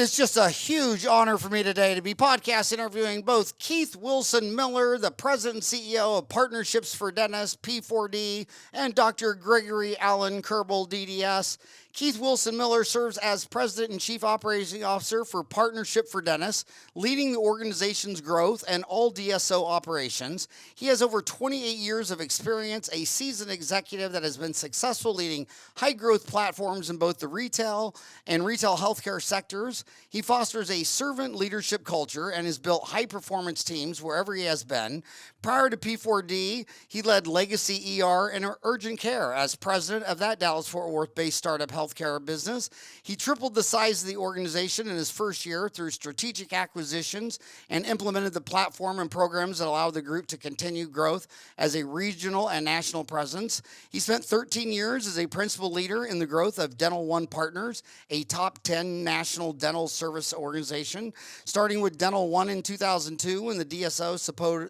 is just a huge honor for me today to be podcast interviewing both Keith Wilson Miller, the president and CEO of Partnerships for Dentists, P4D, and Dr. Gregory Allen Kerbel, DDS. Keith Wilson Miller serves as President and Chief Operating Officer for Partnership for Dentists, leading the organization's growth and all DSO operations. He has over 28 years of experience, a seasoned executive that has been successful leading high-growth platforms in both the retail and retail healthcare sectors. He fosters a servant leadership culture and has built high-performance teams wherever he has been. Prior to P4D, he led Legacy ER and Urgent Care as president of that Dallas-Fort Worth-based startup healthcare business. He tripled the size of the organization in his first year through strategic acquisitions and implemented the platform and programs that allow the group to continue growth as a regional and national presence. He spent 13 years as a principal leader in the growth of Dental One Partners, a top 10 national dental service organization, starting with Dental One in 2002 when the DSO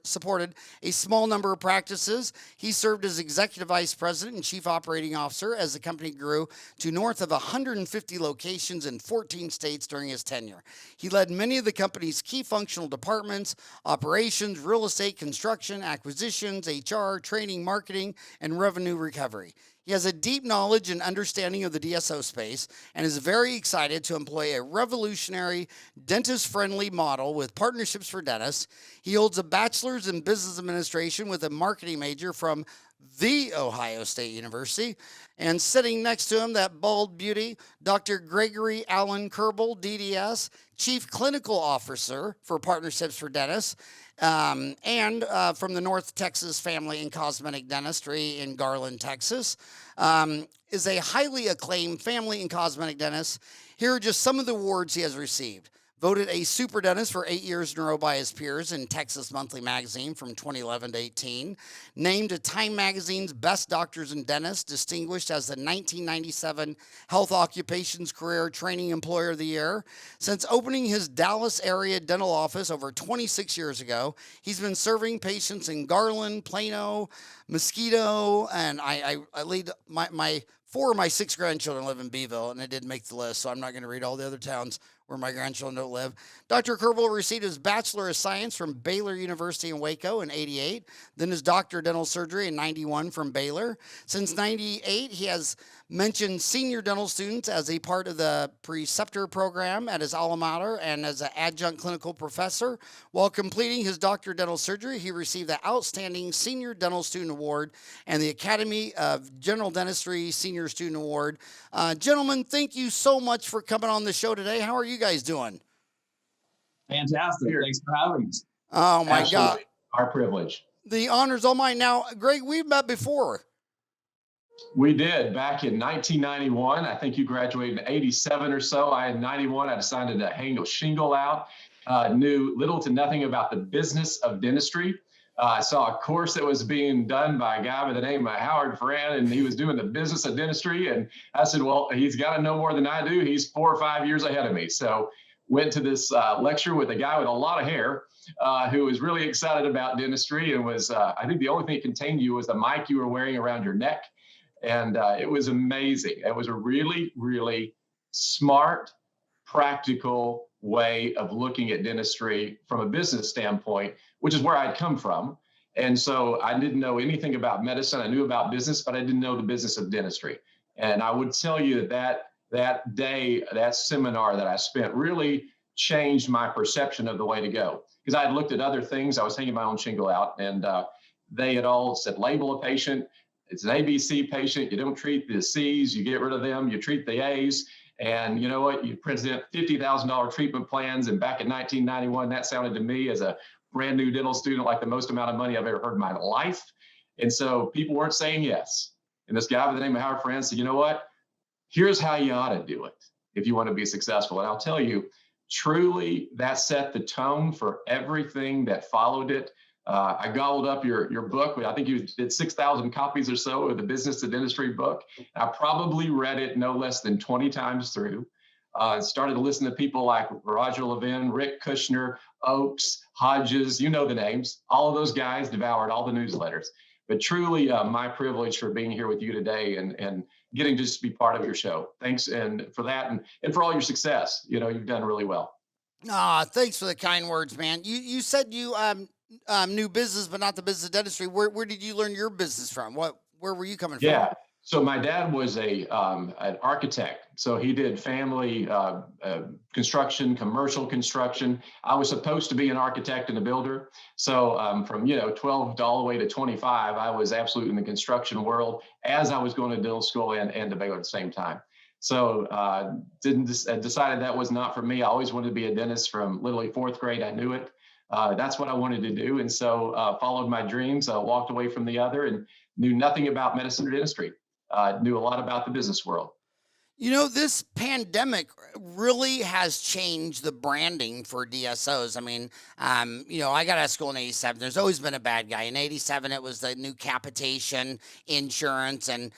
supported a small number of practices. He served as executive vice president and chief operating officer as the company grew to north of 150 locations in 14 states during his tenure. He led many of the company's key functional departments: operations, real estate, construction, acquisitions, HR, training, marketing, and revenue recovery. He has a deep knowledge and understanding of the DSO space and is very excited to employ a revolutionary, dentist-friendly model with Partnerships for Dentists. He holds a bachelor's in business administration with a marketing major from The Ohio State University. And sitting next to him, that bald beauty, Dr. Gregory Allen Kerbel, DDS, Chief Clinical Officer for Partnerships for Dentists, and from the North Texas Family and Cosmetic Dentistry in Garland, Texas, is a highly acclaimed family and cosmetic dentist. Here are just some of the awards he has received. Voted a super dentist for 8 years in a row by his peers in Texas Monthly Magazine from 2011 to 18. Named to Time Magazine's Best Doctors and Dentists. Distinguished as the 1997 Health Occupations Career Training Employer of the Year. Since opening his Dallas area dental office over 26 years ago, he's been serving patients in Garland, Plano, Mosquito, and I lead my 4 of my 6 grandchildren live in Beeville, and it didn't make the list, so I'm not going to read all the other towns where my grandchildren don't live. Dr. Kerbel received his Bachelor of Science from Baylor University in Waco in '88, then his Doctorate of Dental Surgery in '91 from Baylor. Since '98, he has mentioned senior dental students as a part of the preceptor program at his alma mater and as an adjunct clinical professor. While completing his Doctorate of Dental Surgery, he received the Outstanding Senior Dental Student Award and the Academy of General Dentistry Senior Student Award. Gentlemen, thank you so much for coming on the show today. How are you guys doing? Fantastic. Thanks for having us. Oh, my Absolutely. God. Our privilege. The honor's all mine. Now, Greg, we've met before. We did back in 1991. I think you graduated in 87 or so. I had 91. I decided to hang a shingle out. Knew little to nothing about the business of dentistry. I saw a course that was being done by a guy by the name of Howard Ferran, and he was doing the business of dentistry. And I said, well, he's got to know more than I do. He's 4 or 5 years ahead of me. So went to this lecture with a guy with a lot of hair who was really excited about dentistry and was, I think the only thing that contained you was the mic you were wearing around your neck. And it was amazing. It was a really, really smart, practical way of looking at dentistry from a business standpoint, which is where I'd come from. And so I didn't know anything about medicine. I knew about business, but I didn't know the business of dentistry. And I would tell you that day, that seminar that I spent really changed my perception of the way to go. Because I had looked at other things. I was hanging my own shingle out, and they had all said, label a patient. It's an ABC patient. You don't treat the C's, you get rid of them, you treat the A's. And you know what? You present $50,000 treatment plans. And back in 1991, that sounded to me as a brand new dental student like the most amount of money I've ever heard in my life. And so people weren't saying yes. And this guy by the name of Howard Ferran said, you know what? Here's how you ought to do it if you want to be successful. And I'll tell you, truly, that set the tone for everything that followed it. I gobbled up your book. I think you did 6,000 copies or so of the Business of Dentistry book. I probably read it no less than 20 times through. Started to listen to people like Roger Levin, Rick Kushner, Oakes, Hodges, you know the names. All of those guys devoured all the newsletters. but truly my privilege for being here with you today and getting to just be part of your show. Thanks and for that and for all your success. You've done really well. Ah, thanks for the kind words, man. You said you knew business, but not the business of dentistry. Where did you learn your business from? Where were you coming from? Yeah. So my dad was an architect. So he did family construction, commercial construction. I was supposed to be an architect and a builder. So from 12 all the way to 25, I was absolutely in the construction world as I was going to dental school and to Baylor at the same time. So decided that was not for me. I always wanted to be a dentist from literally fourth grade. I knew it. That's what I wanted to do. And so followed my dreams, walked away from the other and knew nothing about medicine or dentistry. Knew a lot about the business world. This pandemic really has changed the branding for DSOs. I mean, I got out of school in 87. There's always been a bad guy. In 87, it was the new capitation insurance. And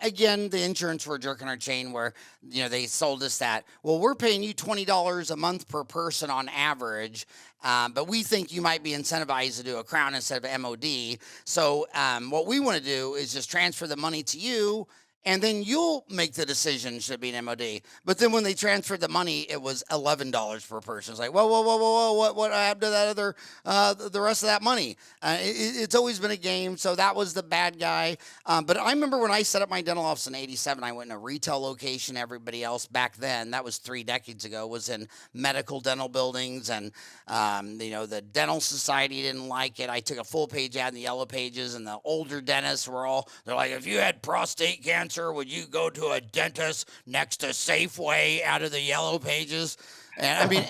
again, the insurance were jerking our chain where, they sold us that, well, we're paying you $20 a month per person on average. But we think you might be incentivized to do a crown instead of MOD. So what we want to do is just transfer the money to you, and then you'll make the decision should it be an MOD. But then when they transferred the money, it was $11 per person. It's like, whoa, what happened to that other, the rest of that money? It's always been a game. So that was the bad guy. But I remember when I set up my dental office in 87, I went in a retail location. Everybody else back then, that was 3 decades ago, was in medical dental buildings. And, the dental society didn't like it. I took a full page ad in the yellow pages, and the older dentists they're like, if you had prostate cancer, would you go to a dentist next to Safeway out of the yellow pages? And I mean,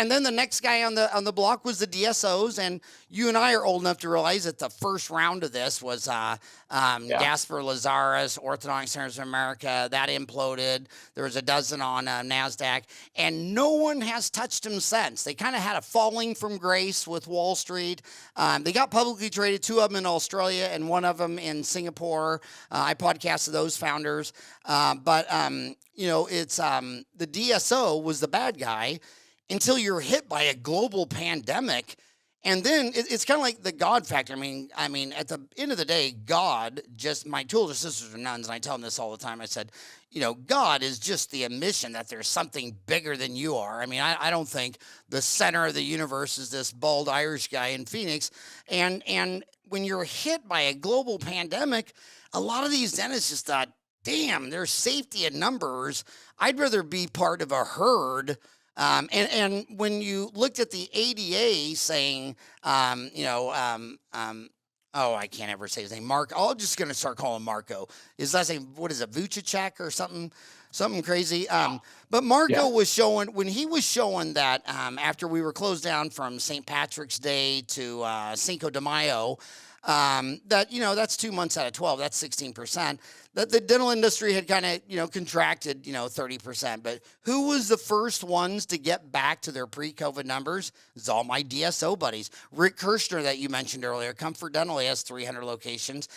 then the next guy on the block was the DSOs, and you and I are old enough to realize that the first round of this was Gasper Lazarus, Orthodontic Centers of America, that imploded. There was a dozen on NASDAQ, and no one has touched them since. They kind of had a falling from grace with Wall Street. They got publicly traded, 2 of them in Australia and 1 of them in Singapore. I podcasted those founders. It's the DSO was the bad guy until you're hit by a global pandemic. And then it's kind of like the God factor. I mean, at the end of the day, God my two older sisters are nuns, and I tell them this all the time. I said, God is just the admission that there's something bigger than you are. I mean, I don't think the center of the universe is this bald Irish guy in Phoenix. And when you're hit by a global pandemic, a lot of these dentists just thought, damn, there's safety in numbers. I'd rather be part of a herd. And when you looked at the ADA saying, I can't ever say his name, Mark. I'm just going to start calling him Marco. His last name, what is it, Vucicek or something crazy? But Marco was showing, when he was showing that after we were closed down from St. Patrick's Day to Cinco de Mayo, that's 2 months out of 12, that's 16%. That the dental industry had kind of, contracted, 30%. But who was the first ones to get back to their pre-COVID numbers? It's all my DSO buddies. Rick Kirshner that you mentioned earlier, Comfort Dental, he has 300 locations.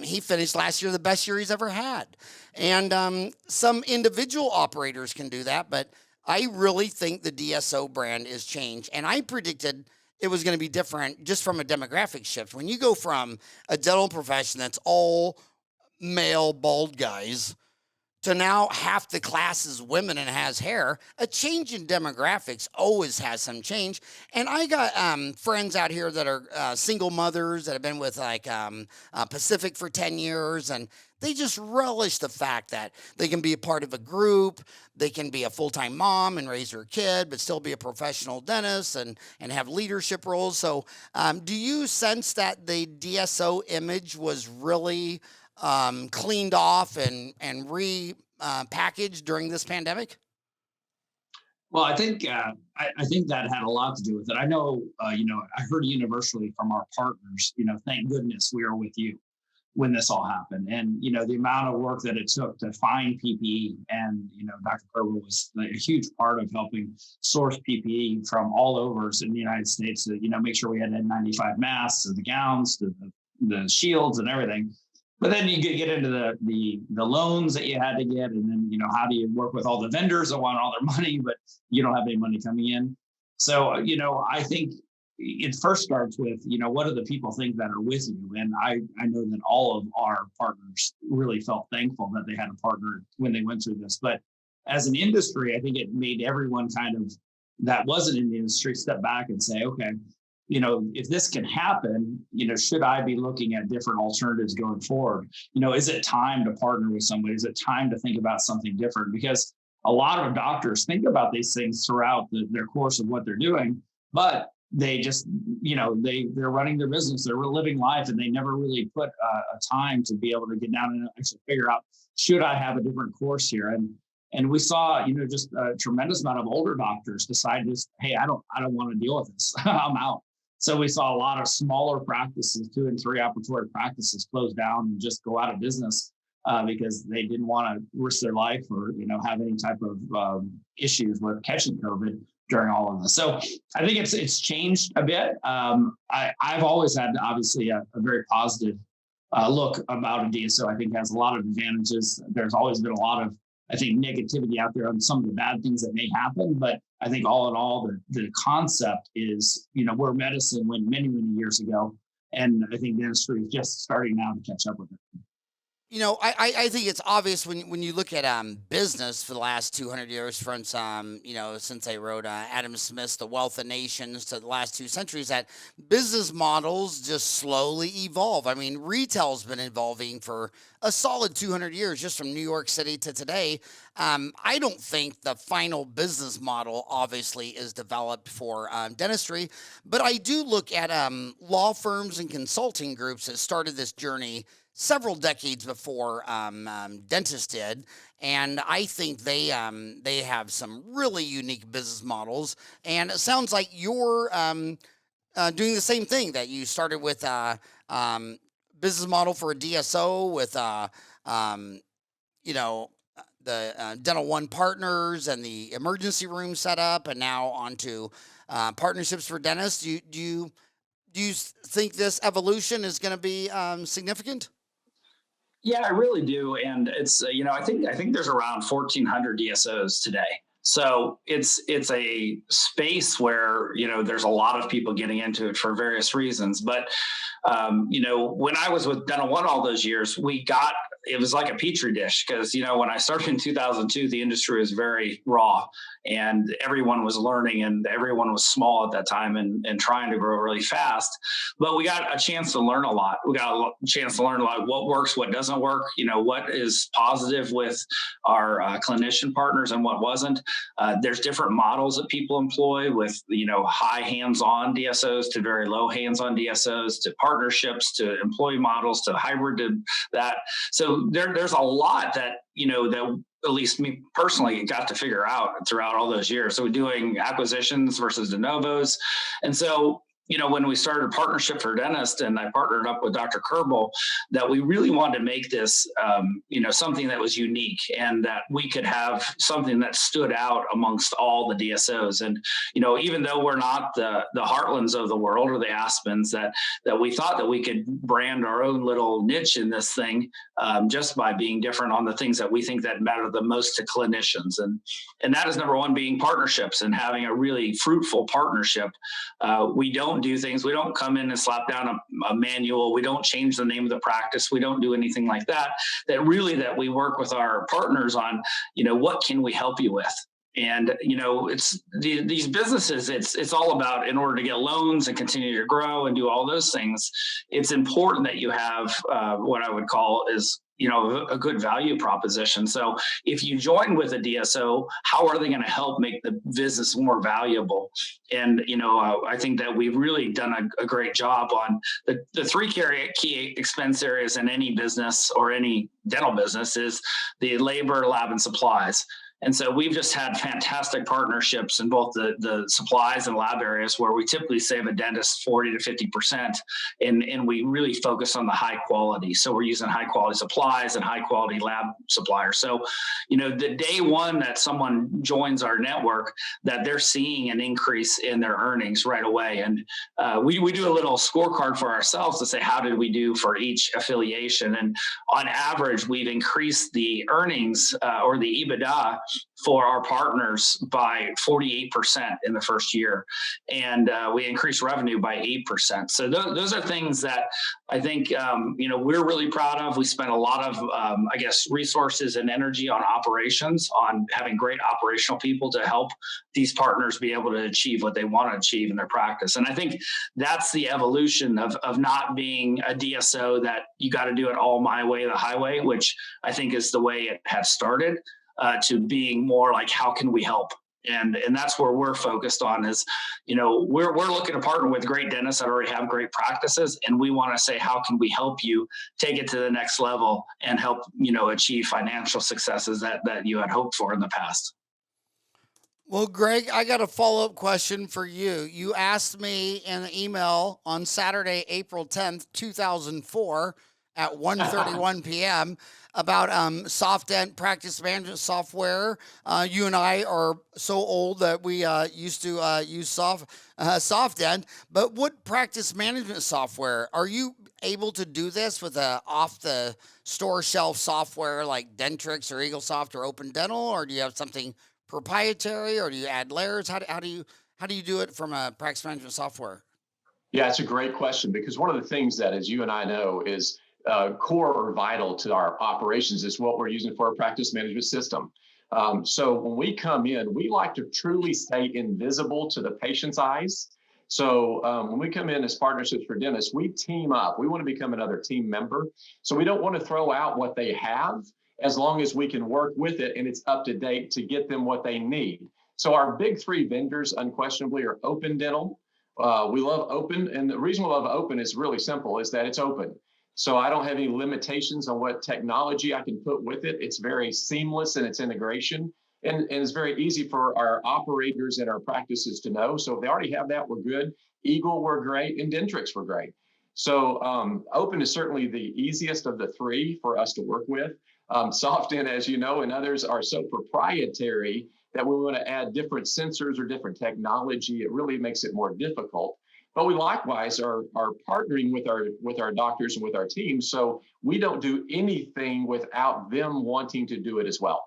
He finished last year the best year he's ever had. And some individual operators can do that, but I really think the DSO brand is changed. And I predicted it was going to be different just from a demographic shift. When you go from a dental profession that's all male bald guys to now half the class is women and has hair, a change in demographics always has some change. And I got friends out here that are single mothers that have been with Pacific for 10 years, and they just relish the fact that they can be a part of a group, they can be a full-time mom and raise her kid, but still be a professional dentist and have leadership roles. So do you sense that the DSO image was really cleaned off and repackaged during this pandemic? Well, I think I think that had a lot to do with it. I know, I heard universally from our partners, thank goodness we are with you when this all happened. And, the amount of work that it took to find PPE, and, Dr. Kerbel was a huge part of helping source PPE from all over in the United States to, make sure we had N95 masks, to the gowns, to the shields and everything. But then you get into the loans that you had to get, and then how do you work with all the vendors that want all their money, but you don't have any money coming in. So I think it first starts with, what do the people think that are with you? And I know that all of our partners really felt thankful that they had a partner when they went through this. But as an industry, I think it made everyone kind of that wasn't in the industry step back and say, okay, if this can happen, should I be looking at different alternatives going forward? Is it time to partner with somebody? Is it time to think about something different? Because a lot of doctors think about these things throughout their course of what they're doing, but they just, they're running their business, they're living life, and they never really put a time to be able to get down and actually figure out, should I have a different course here? And we saw, just a tremendous amount of older doctors decide this, hey, I don't want to deal with this. I'm out. So we saw a lot of smaller practices, 2 and 3 operatory practices, close down and just go out of business because they didn't want to risk their life or have any type of issues with catching COVID during all of this. So I think it's changed a bit. I've always had obviously a very positive look about a DSO. I think it has a lot of advantages. There's always been a lot of, I think, negativity out there on some of the bad things that may happen, but I think all in all, the concept is, where medicine went many, many years ago. And I think dentistry is just starting now to catch up with it. I think it's obvious when you look at business for the last 200 years, from since they wrote Adam Smith's The Wealth of Nations to the last 2 centuries, that business models just slowly evolve. I mean, retail's been evolving for a solid 200 years, just from New York City to today. I don't think the final business model obviously is developed for dentistry, but I do look at law firms and consulting groups that started this journey several decades before dentists did, and I think they have some really unique business models. And it sounds like you're doing the same thing, that you started with business model for a DSO with the Dental One partners and the emergency room set up, and now onto partnerships for dentists. Do you think this evolution is going to be significant? Yeah, I really do. And it's, I think there's around 1,400 DSOs today. So it's a space where, there's a lot of people getting into it for various reasons. But, when I was with Dental One all those years, it was like a petri dish, because, when I started in 2002, the industry was very raw and everyone was learning and everyone was small at that time and trying to grow really fast. But we got a chance to learn a lot. We got a chance to learn a lot, what works, what doesn't work, what is positive with our clinician partners and what wasn't. There's different models that people employ with, high hands-on DSOs to very low hands-on DSOs to partnerships to employee models to hybrid to that. So there's a lot that, that at least me personally got to figure out throughout all those years. So we're doing acquisitions versus de novos. And so, when we started Partnership for Dentists and I partnered up with Dr. Kerbel, that we really wanted to make this, something that was unique and that we could have something that stood out amongst all the DSOs. And, even though we're not the Heartlands of the world or the Aspens, that we thought that we could brand our own little niche in this thing just by being different on the things that we think that matter the most to clinicians. And that is number one, being partnerships and having a really fruitful partnership. We don't do things. We don't come in and slap down a manual. We don't change the name of the practice. We don't do anything like that. That we work with our partners on, what can we help you with? And, it's these businesses, it's all about, in order to get loans and continue to grow and do all those things, it's important that you have what I would call is, a good value proposition. So if you join with a DSO, how are they going to help make the business more valuable? And, I think that we've really done a great job on the 3 key expense areas in any business or any dental business is the labor, lab, and supplies. And so we've just had fantastic partnerships in both the supplies and lab areas where we typically save a dentist 40 to 50%. And we really focus on the high quality. So we're using high quality supplies and high quality lab suppliers. So, the day one that someone joins our network, that they're seeing an increase in their earnings right away. And we do a little scorecard for ourselves to say, how did we do for each affiliation? And on average, we've increased the earnings or the EBITDA for our partners by 48% in the first year. And we increased revenue by 8%. So those are things that I think, we're really proud of. We spent a lot of, resources and energy on operations, on having great operational people to help these partners be able to achieve what they want to achieve in their practice. And I think that's the evolution of not being a DSO that you got to do it all my way, the highway, which I think is the way it had started, to being more like, how can we help? And that's where we're focused on is, we're looking to partner with great dentists that already have great practices. And we want to say, how can we help you take it to the next level and help, achieve financial successes that you had hoped for in the past? Well, Greg, I got a follow-up question for you. You asked me in an email on Saturday, April 10th, 2004 at 1:31 p.m. about SoftDent practice management software. You and I are so old that we used to use SoftDent. But what practice management software? Are you able to do this with a off-the-store shelf software like Dentrix or EagleSoft or Open Dental, or do you have something proprietary, or do you add layers? How do you do it from a practice management software? Yeah, it's a great question, because one of the things that, as you and I know, is core or vital to our operations is what we're using for our practice management system. So when we come in, we like to truly stay invisible to the patient's eyes. So when we come in as partnerships for dentists, we team up. We want to become another team member. So we don't want to throw out what they have, as long as we can work with it and it's up to date to get them what they need. So our big three vendors unquestionably are Open Dental. We love Open, and the reason we love Open is really simple, is that it's open. So I don't have any limitations on what technology I can put with it. It's very seamless in its integration, and it's very easy for our operators and our practices to know. So if they already have that, we're good. Eagle, we're great, and Dentrix, we're great. So Open is certainly the easiest of the three for us to work with. SoftDent, as you know, and others are so proprietary that we want to add different sensors or different technology. It really makes it more difficult. But we likewise are partnering with our doctors and with our teams, so we don't do anything without them wanting to do it as well.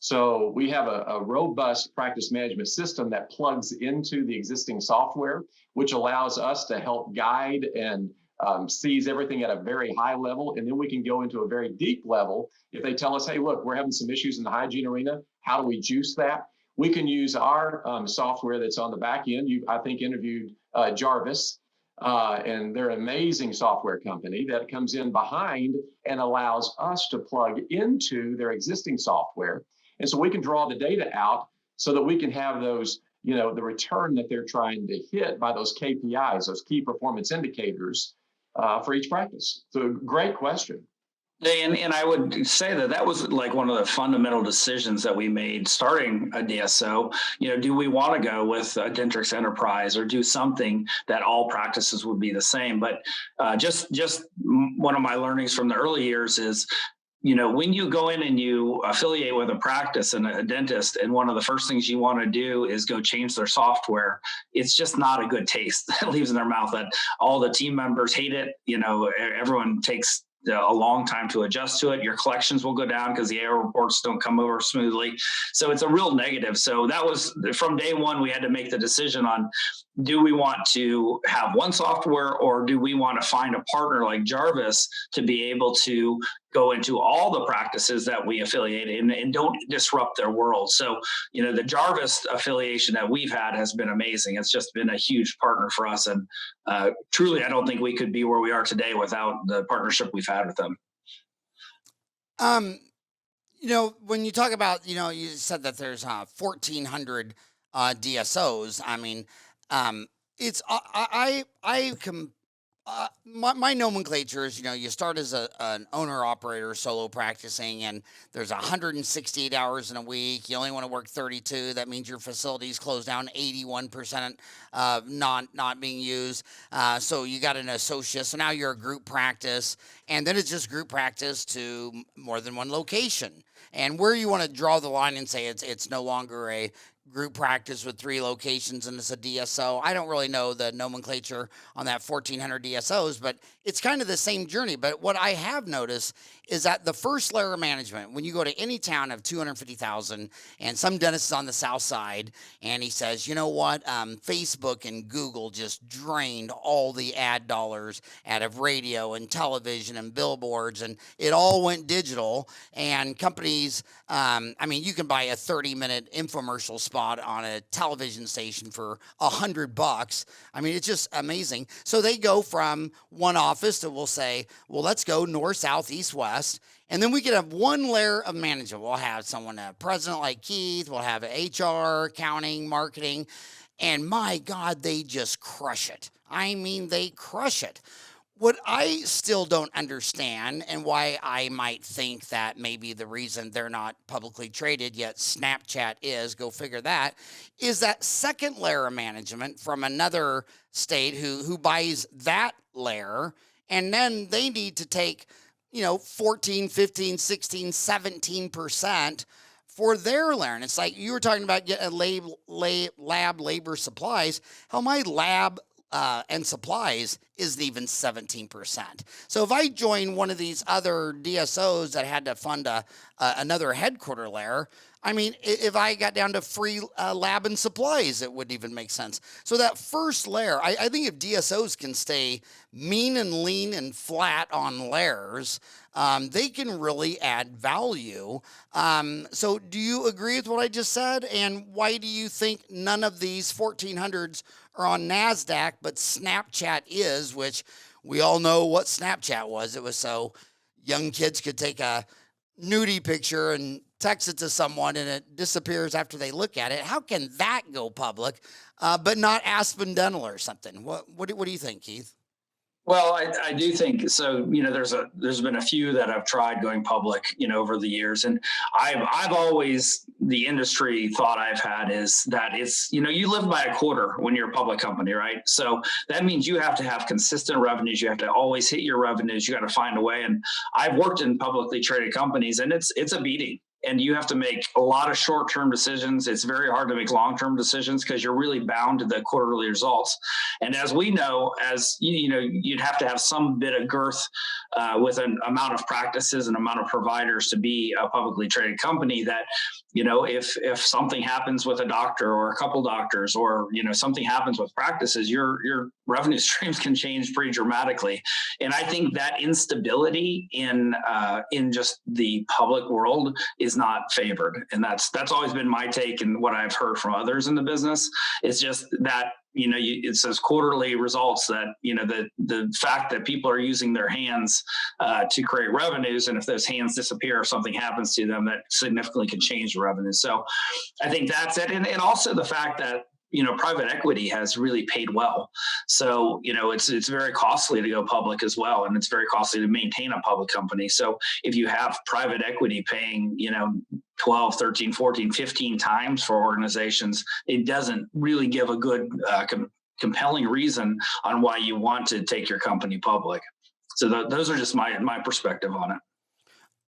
So we have a robust practice management system that plugs into the existing software, which allows us to help guide and sees everything at a very high level. And then we can go into a very deep level. If they tell us, hey, look, we're having some issues in the hygiene arena, how do we juice that? We can use our software that's on the back end. You, I think, interviewed Jarvis, and they're an amazing software company that comes in behind and allows us to plug into their existing software. And so we can draw the data out so that we can have those, the return that they're trying to hit by those KPIs, those key performance indicators for each practice. So great question. And I would say that was like one of the fundamental decisions that we made starting a DSO. Do we want to go with a Dentrix Enterprise or do something that all practices would be the same? But just one of my learnings from the early years is, when you go in and you affiliate with a practice and a dentist, and one of the first things you want to do is go change their software, it's just not a good taste that leaves in their mouth. That all the team members hate it. Everyone takes a long time to adjust to it. Your collections will go down because the error reports don't come over smoothly. So it's a real negative. So that was from day one, we had to make the decision on, do we want to have one software, or do we want to find a partner like Jarvis to be able to go into all the practices that we affiliate in and don't disrupt their world? So, the Jarvis affiliation that we've had has been amazing. It's just been a huge partner for us. And truly, I don't think we could be where we are today without the partnership we've had with them. When you talk about, you said that there's 1,400 DSOs. I mean, it's my nomenclature is, you start as an owner operator solo practicing, and there's 168 hours in a week. You only want to work 32. That means your facility's closed down 81% not being used. So you got an associate. So now you're a group practice, and then it's just group practice to more than one location. And where you want to draw the line and say it's no longer a group practice with 3 locations and it's a DSO. I don't really know the nomenclature on that 1,400 DSOs, but it's kind of the same journey. But what I have noticed is that the first layer of management, when you go to any town of 250,000, and some dentist is on the south side, and he says, you know what, Facebook and Google just drained all the ad dollars out of radio and television and billboards, and it all went digital. And companies, I mean, you can buy a 30-minute infomercial spot on a television station for $100. I mean, it's just amazing. So they go from one office that will say, well, let's go north, south, east, west. And then we can have one layer of management. We'll have someone, a president like Keith, we'll have HR, accounting, marketing, and my God, they just crush it. I mean, they crush it. What I still don't understand, and why I might think that maybe the reason they're not publicly traded yet Snapchat is, go figure that, is that second layer of management from another state who buys that layer, and then they need to take, 14, 15, 16, 17% for their layer. And it's like you were talking about getting lab labor supplies. Hell, my lab and supplies isn't even 17%. So if I join one of these other DSOs that had to fund another headquarter layer, I mean, if I got down to free lab and supplies, it wouldn't even make sense. So that first layer, I think if DSOs can stay mean and lean and flat on layers, they can really add value. So do you agree with what I just said? And why do you think none of these 1400s are on NASDAQ, but Snapchat is, which we all know what Snapchat was. It was so young kids could take a nudie picture and text it to someone and it disappears after they look at it. How can that go public, but not Aspen Dental or something? What do you think, Keith? Well, I do think so. There's been a few that have tried going public, over the years, and I've always, the industry thought I've had is that it's, you live by a quarter when you're a public company, right? So that means you have to have consistent revenues. You have to always hit your revenues. You got to find a way. And I've worked in publicly traded companies, and it's a beating. And you have to make a lot of short-term decisions. It's very hard to make long-term decisions because you're really bound to the quarterly results. And as we know, you'd have to have some bit of girth with an amount of practices and amount of providers to be a publicly traded company that, if something happens with a doctor or a couple doctors, or, something happens with practices, your revenue streams can change pretty dramatically. And I think that instability in just the public world is not favored. And that's always been my take, and what I've heard from others in the business. It's just that, it says quarterly results that, the fact that people are using their hands to create revenues. And if those hands disappear, if something happens to them, that significantly can change the revenue. So I think that's it. And also the fact that, private equity has really paid well. So, it's very costly to go public as well. And it's very costly to maintain a public company. So if you have private equity paying, 12, 13, 14, 15 times for organizations, it doesn't really give a good, compelling reason on why you want to take your company public. So those are just my perspective on it.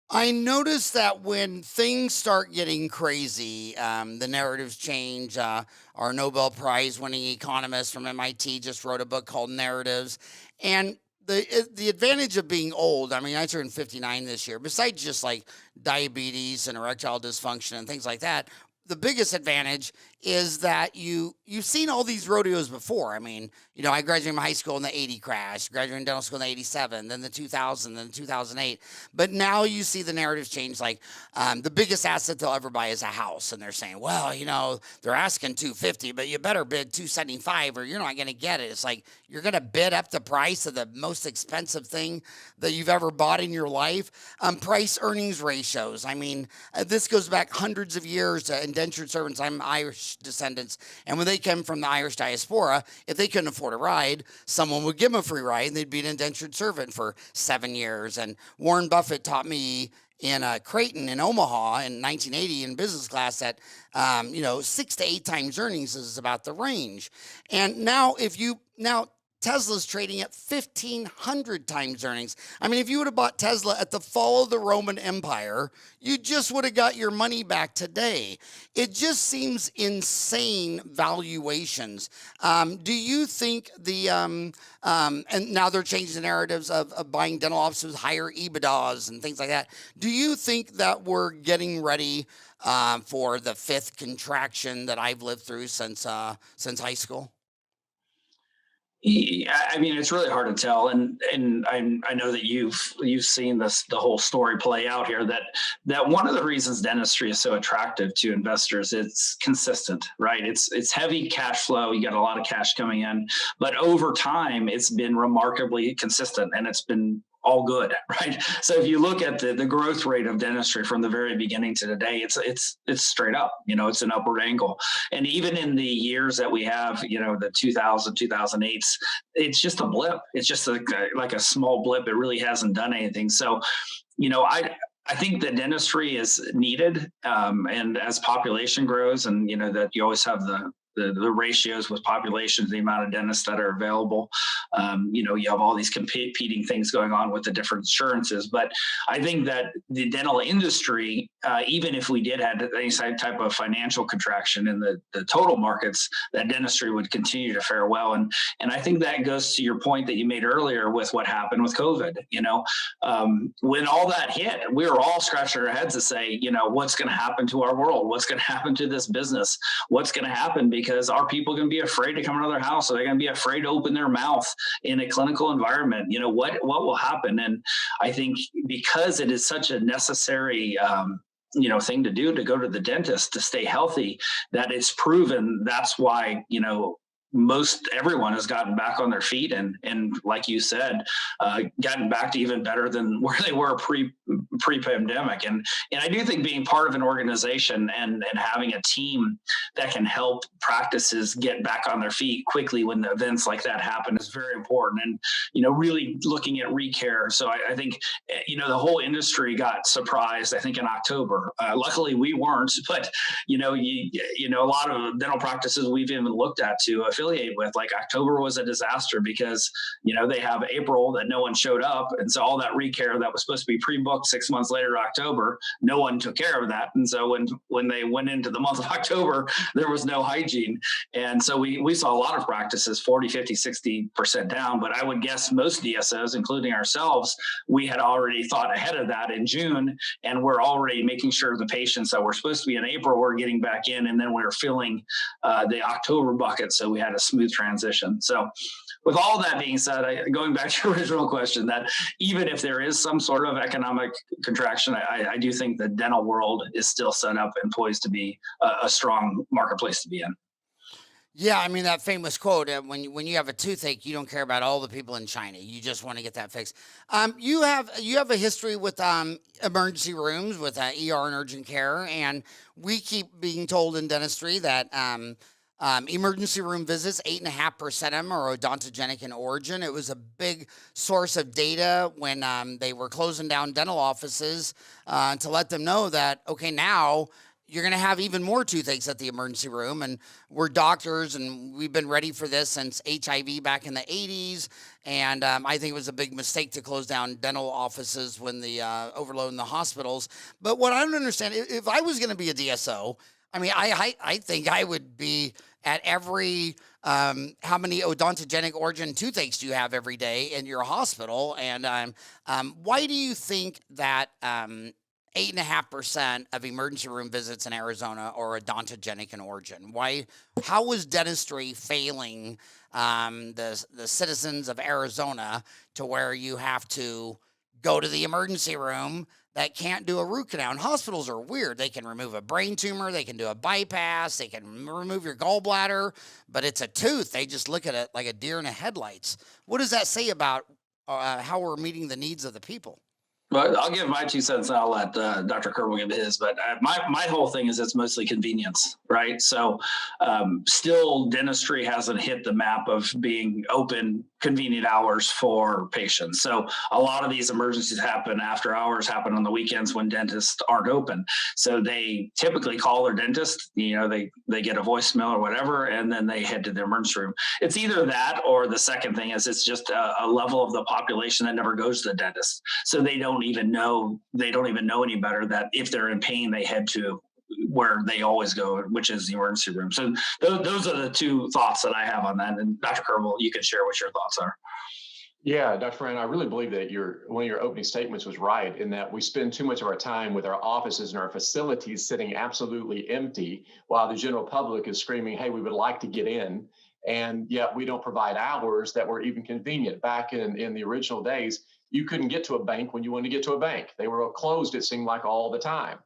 I noticed that when things start getting crazy, the narratives change. Our Nobel Prize winning economist from MIT just wrote a book called Narratives. And the advantage of being old, I mean, I turned 59 this year, besides just like diabetes and erectile dysfunction and things like that, the biggest advantage is that you've seen all these rodeos before. I mean, I graduated from high school in the 80 crash, graduated in dental school in the 87, then the 2000, then the 2008. But now you see the narratives change. Like the biggest asset they'll ever buy is a house. And they're saying, well, they're asking 250, but you better bid 275 or you're not going to get it. It's like, you're going to bid up the price of the most expensive thing that you've ever bought in your life. Price earnings ratios. I mean, this goes back hundreds of years to indentured servants. I'm Irish descendants. And when they came from the Irish diaspora, if they couldn't afford a ride, someone would give them a free ride and they'd be an indentured servant for 7 years. And Warren Buffett taught me in Creighton in Omaha in 1980 in business class that, 6 to 8 times earnings is about the range. And now Tesla's trading at 1,500 times earnings. I mean, if you would have bought Tesla at the fall of the Roman Empire, you just would have got your money back today. It just seems insane valuations. Do you think and now they're changing the narratives of buying dental offices with higher EBITDAs and things like that. Do you think that we're getting ready for the fifth contraction that I've lived through since high school? Yeah, I mean, it's really hard to tell, and I know that you've seen the whole story play out here. That one of the reasons dentistry is so attractive to investors, it's consistent, right? It's heavy cash flow. You got a lot of cash coming in, but over time, it's been remarkably consistent, and it's been all good, right? So if you look at the growth rate of dentistry from the very beginning to today, it's straight up, it's an upward angle. And even in the years that we have, the 2008s, it's just a blip. It's just like a small blip. It really hasn't done anything. So, I think that dentistry is needed, and as population grows, and that you always have the ratios with population, the amount of dentists that are available. You have all these competing things going on with the different insurances. But I think that the dental industry, even if we did have any type of financial contraction in the total markets, that dentistry would continue to fare well. And I think that goes to your point that you made earlier with what happened with COVID. When all that hit, we were all scratching our heads to say, what's going to happen to our world? What's going to happen to this business? What's going to happen? Because are people going to be afraid to come into their house? Are they going to be afraid to open their mouth in a clinical environment? What will happen? And I think because it is such a necessary thing to do, to go to the dentist to stay healthy, that it's proven that's why most everyone has gotten back on their feet and like you said, gotten back to even better than where they were pre-pandemic. And I do think being part of an organization and having a team that can help practices get back on their feet quickly when the events like that happen is very important. And, really looking at recare. So I think, the whole industry got surprised, I think in October. Luckily we weren't, but, a lot of dental practices we've even looked at to affiliate with, like October was a disaster because, they have April that no one showed up. And so all that recare that was supposed to be pre-booked 6 months later, October, no one took care of that. And so when they went into the month of October, there was no hygiene. And so we saw a lot of practices, 40, 50, 60% down. But I would guess most DSOs, including ourselves, we had already thought ahead of that in June. And we're already making sure the patients that were supposed to be in April were getting back in. And then we were filling the October bucket. So we had a smooth transition. So with all that being said, going back to your original question, that even if there is some sort of economic contraction, I do think the dental world is still set up and poised to be a strong marketplace to be in. Yeah, I mean that famous quote: "When you have a toothache, you don't care about all the people in China. You just want to get that fixed." You have a history with emergency rooms, with ER and urgent care, and we keep being told in dentistry that emergency room visits, 8.5% of them are odontogenic in origin. It was a big source of data when they were closing down dental offices to let them know that, okay, now you're going to have even more toothaches at the emergency room. And we're doctors, and we've been ready for this since HIV back in the 80s. And I think it was a big mistake to close down dental offices when the overloading the hospitals. But what I don't understand, if I was going to be a DSO, I mean, I think I would be at every, how many odontogenic origin toothaches do you have every day in your hospital? And why do you think that 8.5% of emergency room visits in Arizona are odontogenic in origin? How was dentistry failing the citizens of Arizona to where you have to go to the emergency room that can't do a root canal? And hospitals are weird. They can remove a brain tumor, they can do a bypass, they can remove your gallbladder, but it's a tooth. They just look at it like a deer in the headlights. What does that say about how we're meeting the needs of the people? Well, I'll give my 2 cents and I'll let Dr. Kerbel give his. But my whole thing is it's mostly convenience, right? So still dentistry hasn't hit the map of being open convenient hours for patients. So a lot of these emergencies happen after hours, happen on the weekends when dentists aren't open. So they typically call their dentist, they get a voicemail or whatever, and then they head to the emergency room. It's either that, or the second thing is it's just a level of the population that never goes to the dentist. So they don't even know any better that if they're in pain, they head to where they always go, which is the emergency room. So those are the two thoughts that I have on that. And Dr. Kerbel, you can share what your thoughts are. Yeah, Dr. Fran, I really believe that one of your opening statements was right in that we spend too much of our time with our offices and our facilities sitting absolutely empty while the general public is screaming, hey, we would like to get in. And yet we don't provide hours that were even convenient. Back in the original days, you couldn't get to a bank when you wanted to get to a bank. They were closed, it seemed like, all the time.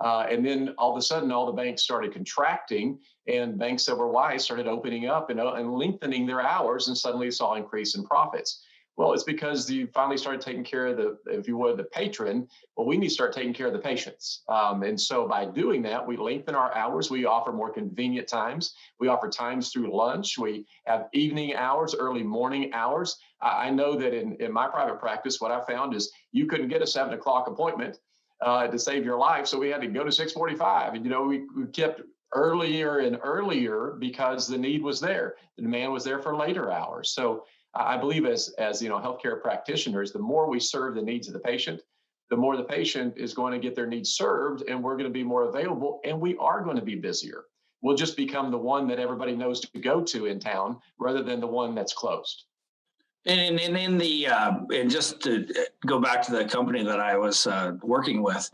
And then all of a sudden, all the banks started contracting, and banks that were wise started opening up and lengthening their hours, and suddenly saw an increase in profits. Well, it's because you finally started taking care of the patron. Well, we need to start taking care of the patients. And so by doing that, we lengthen our hours. We offer more convenient times. We offer times through lunch. We have evening hours, early morning hours. I know that in my private practice, what I found is you couldn't get a 7 o'clock appointment to save your life. So we had to go to 6:45. And, we kept earlier and earlier because the need was there. The demand was there for later hours. So I believe as healthcare practitioners, the more we serve the needs of the patient, the more the patient is going to get their needs served, and we're going to be more available, and we are going to be busier. We'll just become the one that everybody knows to go to in town rather than the one that's closed. And and just to go back to the company that I was working with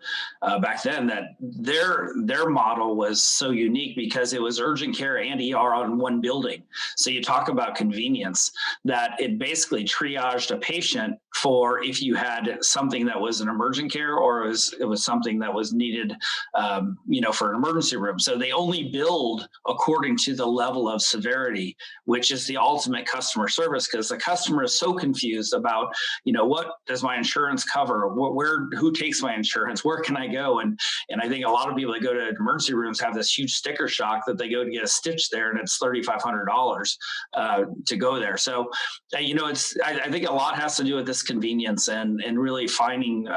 back then, that their model was so unique because it was urgent care and ER on one building. So you talk about convenience, that it basically triaged a patient for if you had something that was an emergent care or it was something that was needed, for an emergency room. So they only billed according to the level of severity, which is the ultimate customer service, because the customer is so confused about, what does my insurance cover? Who takes my insurance? Where can I go? And I think a lot of people that go to emergency rooms have this huge sticker shock that they go to get a stitch there and it's $3,500 to go there. So, I think a lot has to do with this convenience and really finding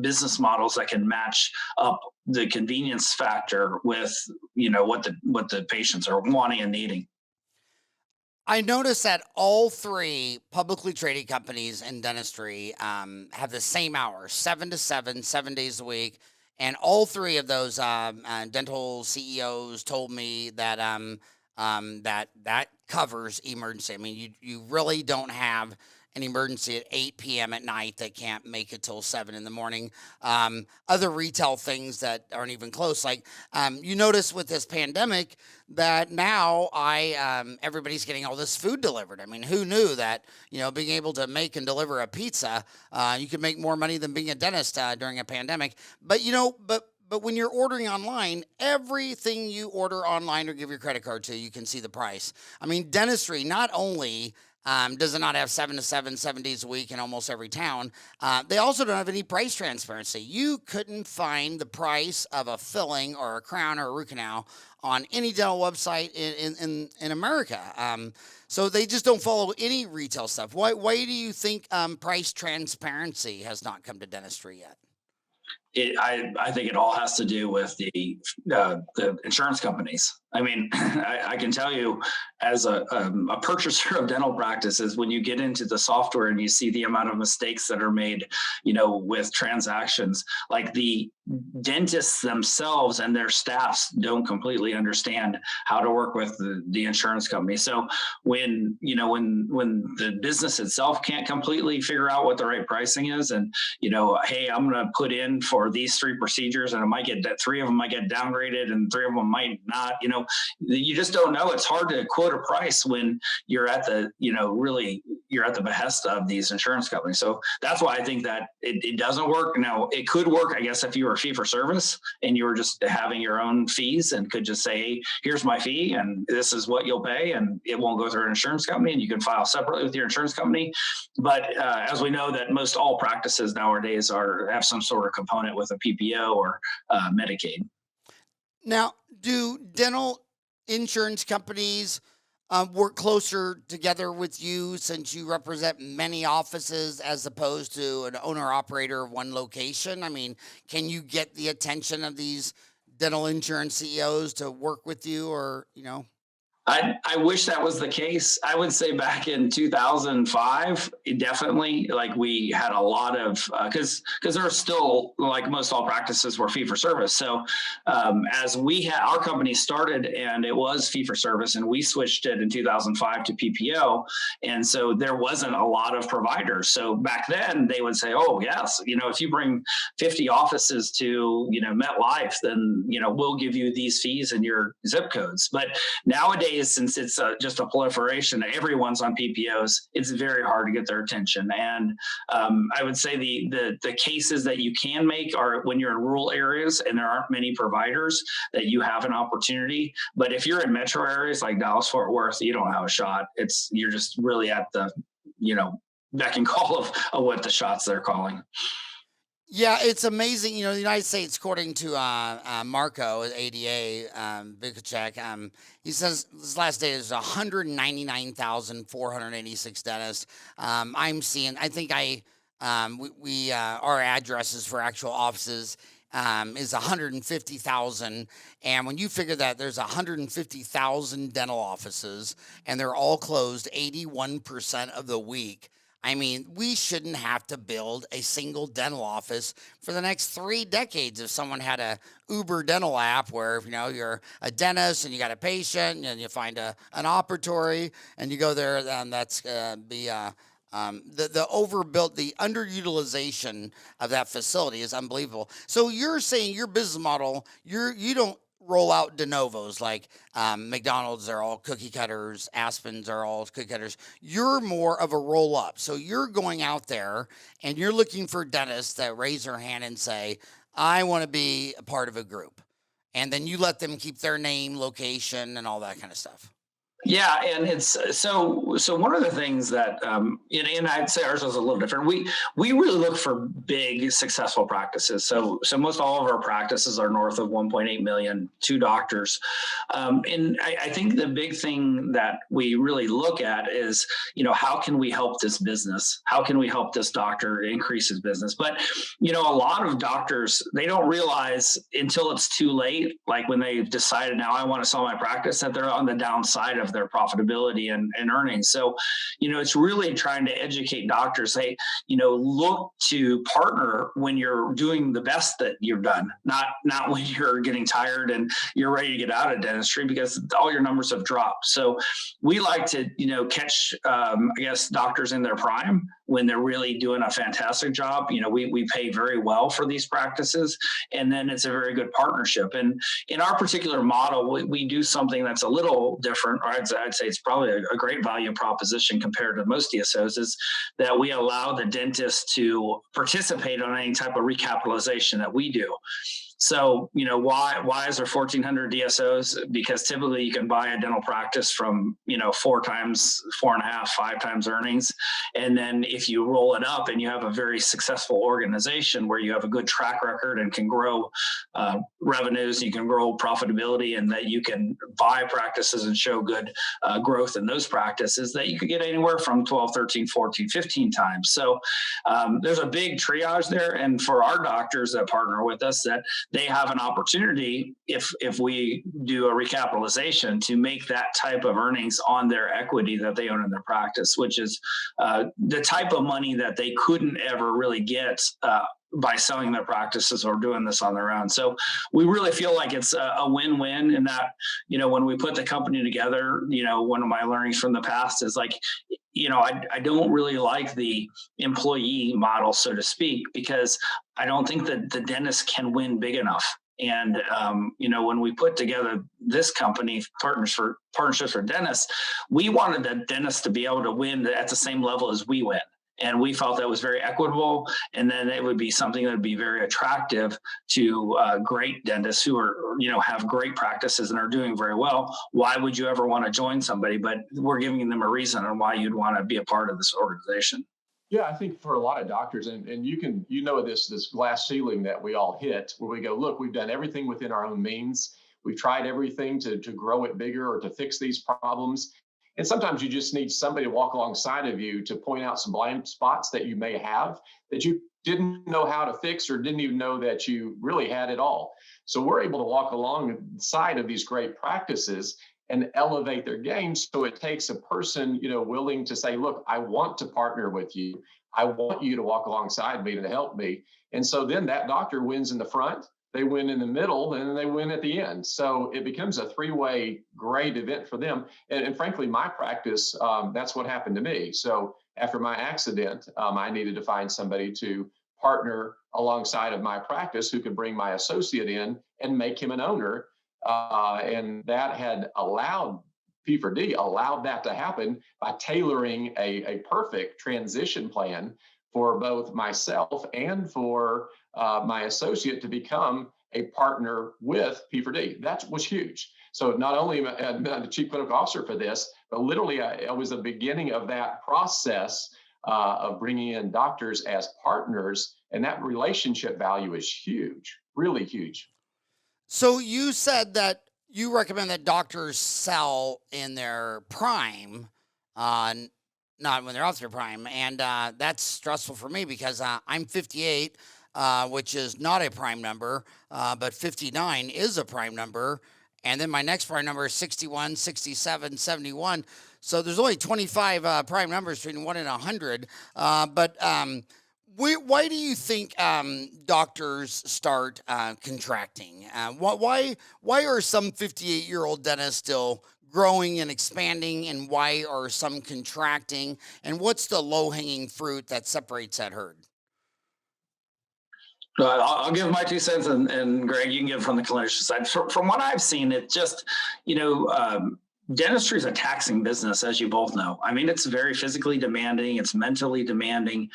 business models that can match up the convenience factor with, what the patients are wanting and needing. I noticed that all three publicly traded companies in dentistry have the same hours, 7 to 7, 7 days a week. And all three of those dental CEOs told me that that covers emergency. I mean, you really don't have an emergency at 8 p.m. at night that can't make it till 7 in the morning. Other retail things that aren't even close. Like you notice with this pandemic that now everybody's getting all this food delivered. I mean, who knew that, being able to make and deliver a pizza, you could make more money than being a dentist during a pandemic. But, but when you're ordering online, everything you order online or give your credit card to, you can see the price. I mean, dentistry not only does it not have 7 to 7, 7 days a week in almost every town, they also don't have any price transparency. You couldn't find the price of a filling or a crown or a root canal on any dental website in America. So they just don't follow any retail stuff. Why do you think price transparency has not come to dentistry yet? I think it all has to do with the insurance companies. I mean, I can tell you as a purchaser of dental practices, when you get into the software and you see the amount of mistakes that are made, with transactions, like the dentists themselves and their staffs don't completely understand how to work with the insurance company. So when the business itself can't completely figure out what the right pricing is, and hey, I'm going to put in for these 3 procedures, and it might get that 3 of them might get downgraded and 3 of them might not. You just don't know. It's hard to quote a price when you're at the you're at the behest of these insurance companies. So that's why I think that it doesn't work. Now, it could work, I guess, if you were fee for service and you were just having your own fees and could just say, hey, here's my fee and this is what you'll pay, and it won't go through an insurance company, and you can file separately with your insurance company. But as we know, that most all practices nowadays have some sort of component with a PPO or Medicaid. Now, do dental insurance companies work closer together with you since you represent many offices as opposed to an owner operator of one location? I mean, can you get the attention of these dental insurance CEOs to work with you, or, you know? I wish that was the case. I would say back in 2005, definitely, like we had a lot of, because there are still, like most all practices were fee for service. So as we had, our company started and it was fee for service, and we switched it in 2005 to PPO. And so there wasn't a lot of providers. So back then they would say, oh yes, if you bring 50 offices to, MetLife, then, we'll give you these fees and your zip codes. But nowadays, since it's just a proliferation, everyone's on PPOs, it's very hard to get their attention. And I would say the cases that you can make are when you're in rural areas and there aren't many providers, that you have an opportunity. But if you're in metro areas like Dallas, Fort Worth, you don't have a shot. You're just really at the, beck and call of what the shots they're calling. Yeah, it's amazing. The United States, according to Marco, ADA, Bukacek, he says this last data is 199,486 dentists. I'm seeing, I think our addresses for actual offices is 150,000. And when you figure that there's 150,000 dental offices and they're all closed 81% of the week, I mean, we shouldn't have to build a single dental office for the next 3 decades. If someone had a Uber dental app where, you're a dentist and you got a patient and you find an operatory and you go there, then that's the overbuilt, the underutilization of that facility is unbelievable. So you're saying your business model, you don't roll out de novos like McDonald's are all cookie cutters, Aspens are all cookie cutters. You're more of a roll up. So you're going out there and you're looking for dentists that raise their hand and say, I want to be a part of a group. And then you let them keep their name, location, and all that kind of stuff. Yeah, and it's so one of the things that and I'd say ours is a little different. We really look for big successful practices. So most all of our practices are north of 1.8 million, 2 doctors, and I think the big thing that we really look at is how can we help this business? How can we help this doctor increase his business? But a lot of doctors, they don't realize until it's too late, like when they've decided now I want to sell my practice, that they're on the downside of their profitability and earnings. So, it's really trying to educate doctors, hey, look to partner when you're doing the best that you've done, not when you're getting tired and you're ready to get out of dentistry because all your numbers have dropped. So we like to, catch, doctors in their prime when they're really doing a fantastic job. We pay very well for these practices, and then it's a very good partnership. And in our particular model, we do something that's a little different, or I'd say it's probably a great value proposition compared to most DSOs, is that we allow the dentist to participate on any type of recapitalization that we do. So, why is there 1,400 DSOs? Because typically you can buy a dental practice from, 4 times, 4.5, 5 times earnings. And then if you roll it up and you have a very successful organization where you have a good track record and can grow revenues, you can grow profitability, and that you can buy practices and show good growth in those practices, that you could get anywhere from 12, 13, 14, 15 times. So there's a big triage there. And for our doctors that partner with us, that they have an opportunity, if we do a recapitalization, to make that type of earnings on their equity that they own in their practice, which is the type of money that they couldn't ever really get by selling their practices or doing this on their own. So we really feel like it's a win-win in that, when we put the company together, one of my learnings from the past is like, I don't really like the employee model, so to speak, because I don't think that the dentist can win big enough. And, when we put together this company, Partnerships for Dentists, we wanted the dentist to be able to win at the same level as we win. And we felt that was very equitable. And then it would be something that would be very attractive to great dentists who are, have great practices and are doing very well. Why would you ever want to join somebody? But we're giving them a reason on why you'd want to be a part of this organization. Yeah, I think for a lot of doctors, and this glass ceiling that we all hit, where we go, look, we've done everything within our own means. We've tried everything to grow it bigger or to fix these problems. And sometimes you just need somebody to walk alongside of you to point out some blind spots that you may have that you didn't know how to fix or didn't even know that you really had it all. So we're able to walk alongside of these great practices and elevate their game. So it takes a person, willing to say, look, I want to partner with you. I want you to walk alongside me to help me. And so then that doctor wins in the front, they win in the middle, and they win at the end. So it becomes a three-way great event for them. And frankly, my practice, that's what happened to me. So after my accident, I needed to find somebody to partner alongside of my practice who could bring my associate in and make him an owner. And that had allowed P4D allowed that to happen by tailoring a perfect transition plan for both myself and for my associate to become a partner with P4D. That was huge. So not only am I the chief clinical officer for this, but literally I was the beginning of that process of bringing in doctors as partners. And that relationship value is huge, really huge. So you said that you recommend that doctors sell in their prime, not when they're off their prime. And that's stressful for me because I'm 58, which is not a prime number, but 59 is a prime number. And then my next prime number is 61, 67, 71. So there's only 25 prime numbers between 1 and 100. Why do you think doctors start contracting? Why are some 58-year-old dentists still growing and expanding, and why are some contracting? And what's the low-hanging fruit that separates that herd? I'll give my 2 cents, and Greg, you can give from the clinician side. From what I've seen, it just, dentistry is a taxing business, as you both know. I mean, it's very physically demanding. It's mentally demanding.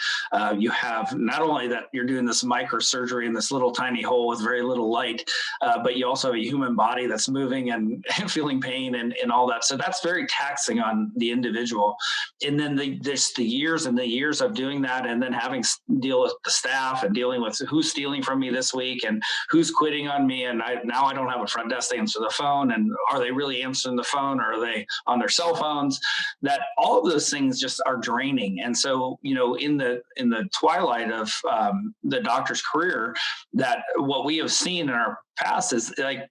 You have not only that you're doing this microsurgery in this little tiny hole with very little light, but you also have a human body that's moving and feeling pain and all that. So that's very taxing on the individual. And then the years and the years of doing that, and then having to deal with the staff and dealing with who's stealing from me this week and who's quitting on me. And now I don't have a front desk to answer the phone. And are they really answering the phone? Are they on their cell phones? That all of those things just are draining. And so, in the twilight of the doctor's career, that what we have seen in our past is like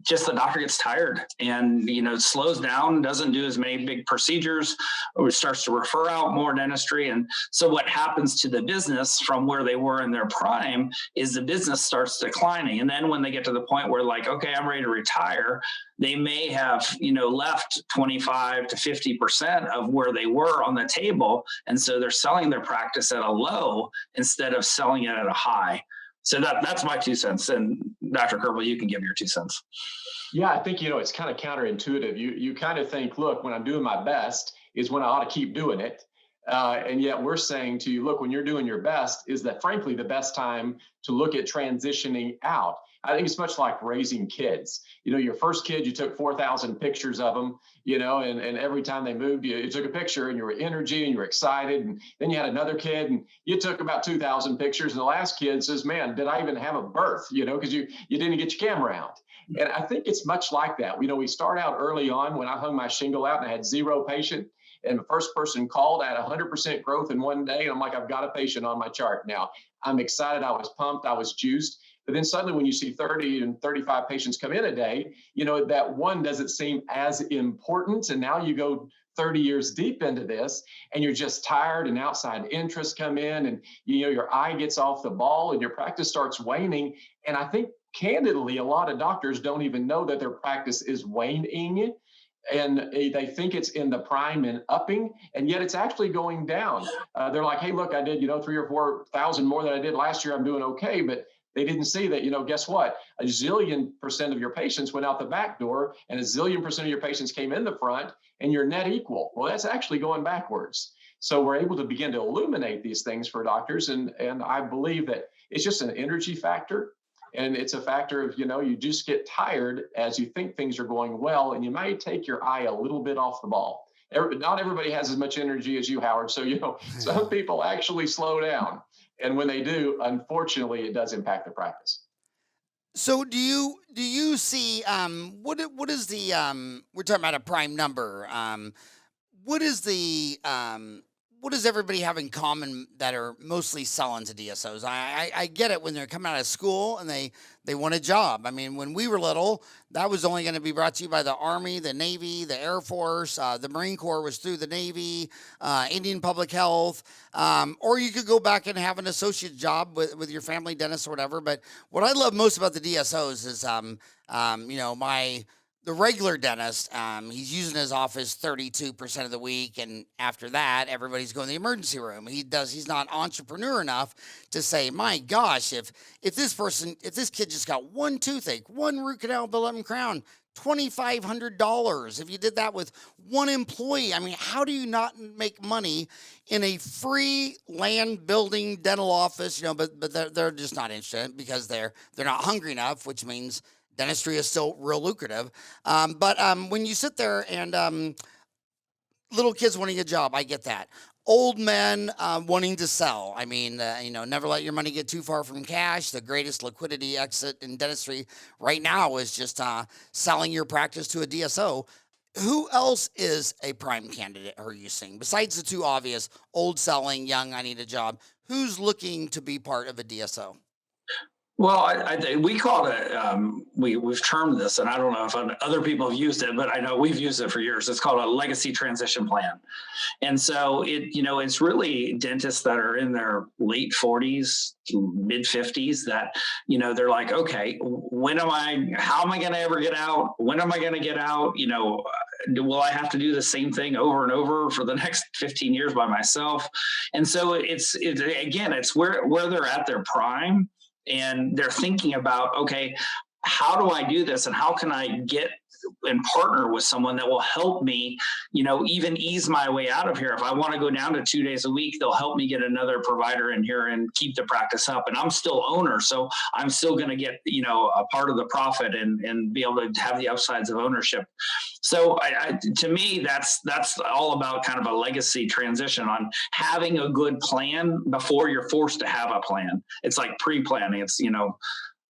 just the doctor gets tired and slows down, doesn't do as many big procedures, or starts to refer out more dentistry. And so what happens to the business from where they were in their prime is the business starts declining. And then when they get to the point where like, okay, I'm ready to retire, they may have left 25 to 50% of where they were on the table. And so they're selling their practice at a low instead of selling it at a high. So that's my 2 cents. And Dr. Kerbel, you can give your 2 cents. Yeah, I think, it's kind of counterintuitive. You kind of think, look, when I'm doing my best is when I ought to keep doing it. And yet we're saying to you, look, when you're doing your best is that frankly, the best time to look at transitioning out. I think it's much like raising kids. Your first kid, you took 4,000 pictures of them, and every time they moved, you took a picture and you were energy and you were excited. And then you had another kid and you took about 2,000 pictures. And the last kid says, man, did I even have a birth? Because you didn't get your camera out. And I think it's much like that. We start out early on when I hung my shingle out and I had 0 patient. And the first person called, I had 100% growth in one day. And I'm like, I've got a patient on my chart now. I'm excited. I was pumped. I was juiced. But then suddenly when you see 30 and 35 patients come in a day, that one doesn't seem as important. And now you go 30 years deep into this and you're just tired and outside interests come in and, your eye gets off the ball and your practice starts waning. And I think candidly, a lot of doctors don't even know that their practice is waning. And they think it's in the prime and upping, and yet it's actually going down. They're like, hey, look, I did, 3,000 or 4,000 more than I did last year. I'm doing okay. But they didn't see that, guess what? A zillion% of your patients went out the back door and a zillion% of your patients came in the front and you're net equal. Well, that's actually going backwards. So we're able to begin to illuminate these things for doctors. And I believe that it's just an energy factor. And it's a factor of, you just get tired as you think things are going well, and you might take your eye a little bit off the ball. Not everybody has as much energy as you, Howard. So, some people actually slow down. And when they do, unfortunately, it does impact the practice. So do you see what is the we're talking about a prime number. What is the what does everybody have in common that are mostly selling to DSOs? I get it when they're coming out of school and they want a job. I mean, when we were little, that was only going to be brought to you by the Army, the Navy, the Air Force, the Marine Corps was through the Navy, Indian Public Health, or you could go back and have an associate job with your family dentist or whatever. But what I love most about the DSOs is, you know, the regular dentist, he's using his office 32% of the week, and after that, everybody's going to the emergency room. He's not entrepreneur enough to say, my gosh, if this kid just got one toothache, one root canal, bill and crown, $2,500. If you did that with one employee, I mean, how do you not make money in a free land building dental office? You know, but they're just not interested because they're not hungry enough, which means dentistry is still real lucrative. But when you sit there and little kids wanting a job, I get that. Old men wanting to sell. I mean, you know, never let your money get too far from cash. The greatest liquidity exit in dentistry right now is just selling your practice to a DSO. Who else is a prime candidate are you seeing? Besides the two obvious, old selling, young, I need a job. Who's looking to be part of a DSO? Well, we call it, we've termed this, and I don't know if other people have used it, but I know we've used it for years. It's called a legacy transition plan. And so it's really dentists that are in their late 40s, mid 50s that, they're like, okay, how am I going to ever get out? When am I going to get out? Will I have to do the same thing over and over for the next 15 years by myself? And so it's where they're at their prime. And they're thinking about, okay, how do I do this? And how can I get and partner with someone that will help me, even ease my way out of here? If I want to go down to 2 days a week, they'll help me get another provider in here and keep the practice up. And I'm still owner, so I'm still going to get, a part of the profit and be able to have the upsides of ownership. So to me, that's all about kind of a legacy transition on having a good plan before you're forced to have a plan. It's like pre-planning. It's,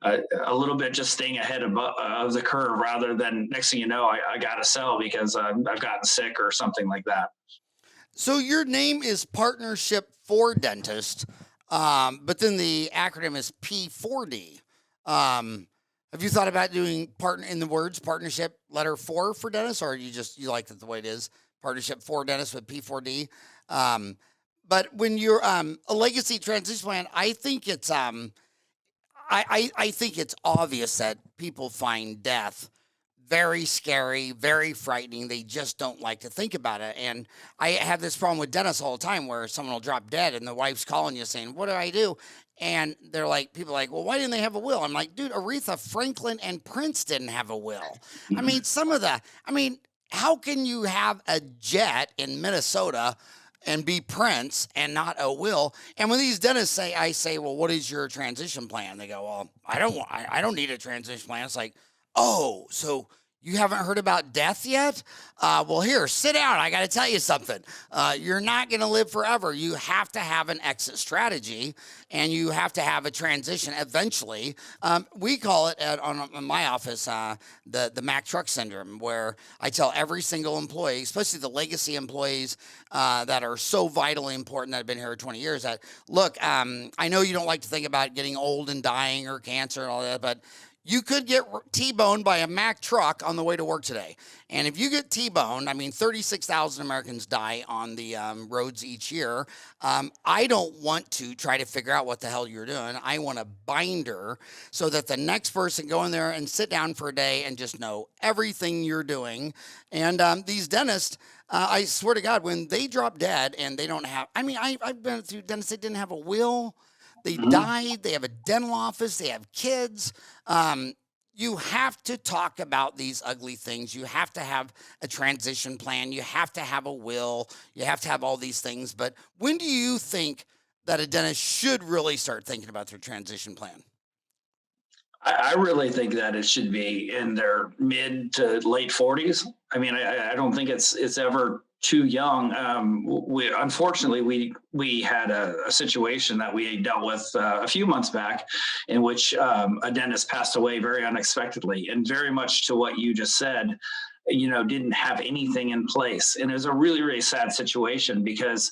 a little bit just staying ahead of the curve rather than next thing you know, I got to sell because I've gotten sick or something like that. So your name is Partnership for Dentists, but then the acronym is P4D. Have you thought about doing in the words partnership letter 4 for dentists, or you like it the way it is, Partnership for Dentists with P4D? But when you're a legacy transition plan, I think it's I think it's obvious that people find death very scary, very frightening. They just don't like to think about it. And I have this problem with dentists all the time where someone will drop dead and the wife's calling you saying, what do I do? And people are like, well, why didn't they have a will? I'm like, dude, Aretha Franklin and Prince didn't have a will. I mean, how can you have a jet in Minnesota and be Prince and not a will? And when these dentists I say, well, what is your transition plan? They go, well, I don't need a transition plan. It's like, oh, so you haven't heard about death yet? Well, here, sit down. I got to tell you something. You're not going to live forever. You have to have an exit strategy, and you have to have a transition eventually. We call it in my office the Mack truck syndrome, where I tell every single employee, especially the legacy employees that are so vitally important that have been here 20 years, that, look, I know you don't like to think about getting old and dying or cancer and all that, but you could get T-boned by a Mack truck on the way to work today. And if you get T-boned, 36,000 Americans die on the roads each year. I don't want to try to figure out what the hell you're doing. I want a binder so that the next person go in there and sit down for a day and just know everything you're doing. And these dentists, I swear to God, when they drop dead and they don't have, I've been through dentists that didn't have a will. They died. They have a dental office. They have kids. You have to talk about these ugly things. You have to have a transition plan. You have to have a will. You have to have all these things. But when do you think that a dentist should really start thinking about their transition plan? I really think that it should be in their mid to late 40s. I don't think it's ever too young. Unfortunately, we had a situation that we dealt with a few months back, in which a dentist passed away very unexpectedly, and very much to what you just said. Didn't have anything in place, and it was a really, really sad situation because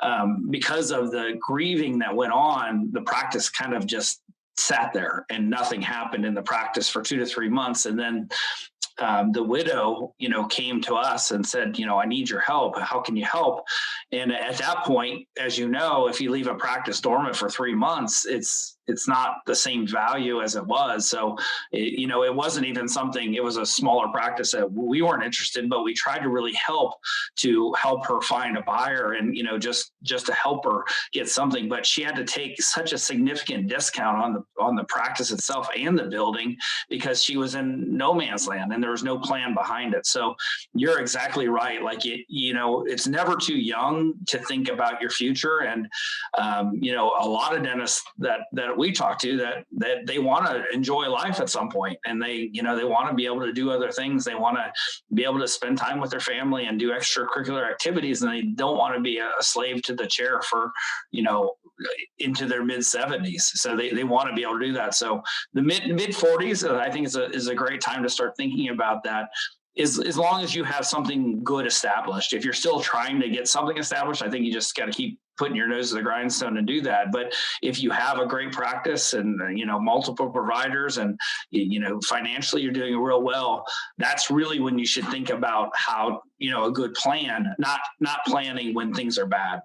of the grieving that went on. The practice kind of just sat there, and nothing happened in the practice for 2 to 3 months, and then the widow, came to us and said, I need your help. How can you help? And at that point, as you know, if you leave a practice dormant for 3 months, it's not the same value as it was. So, it wasn't even something, it was a smaller practice that we weren't interested, but we tried to really help her find a buyer and, just to help her get something. But she had to take such a significant discount on the practice itself and the building, because she was in no man's land and there was no plan behind it. So you're exactly right. Like, it's never too young to think about your future. And, a lot of dentists that we talk to, that they want to enjoy life at some point, and they want to be able to do other things. They want to be able to spend time with their family and do extracurricular activities, and they don't want to be a slave to the chair for into their mid 70s. So they want to be able to do that. So the mid 40s, I think, is a great time to start thinking about that. As long as you have something good established. If you're still trying to get something established, I think you just got to keep putting your nose to the grindstone and do that. But if you have a great practice and, multiple providers and, financially you're doing real well, that's really when you should think about how, a good plan, not planning when things are bad.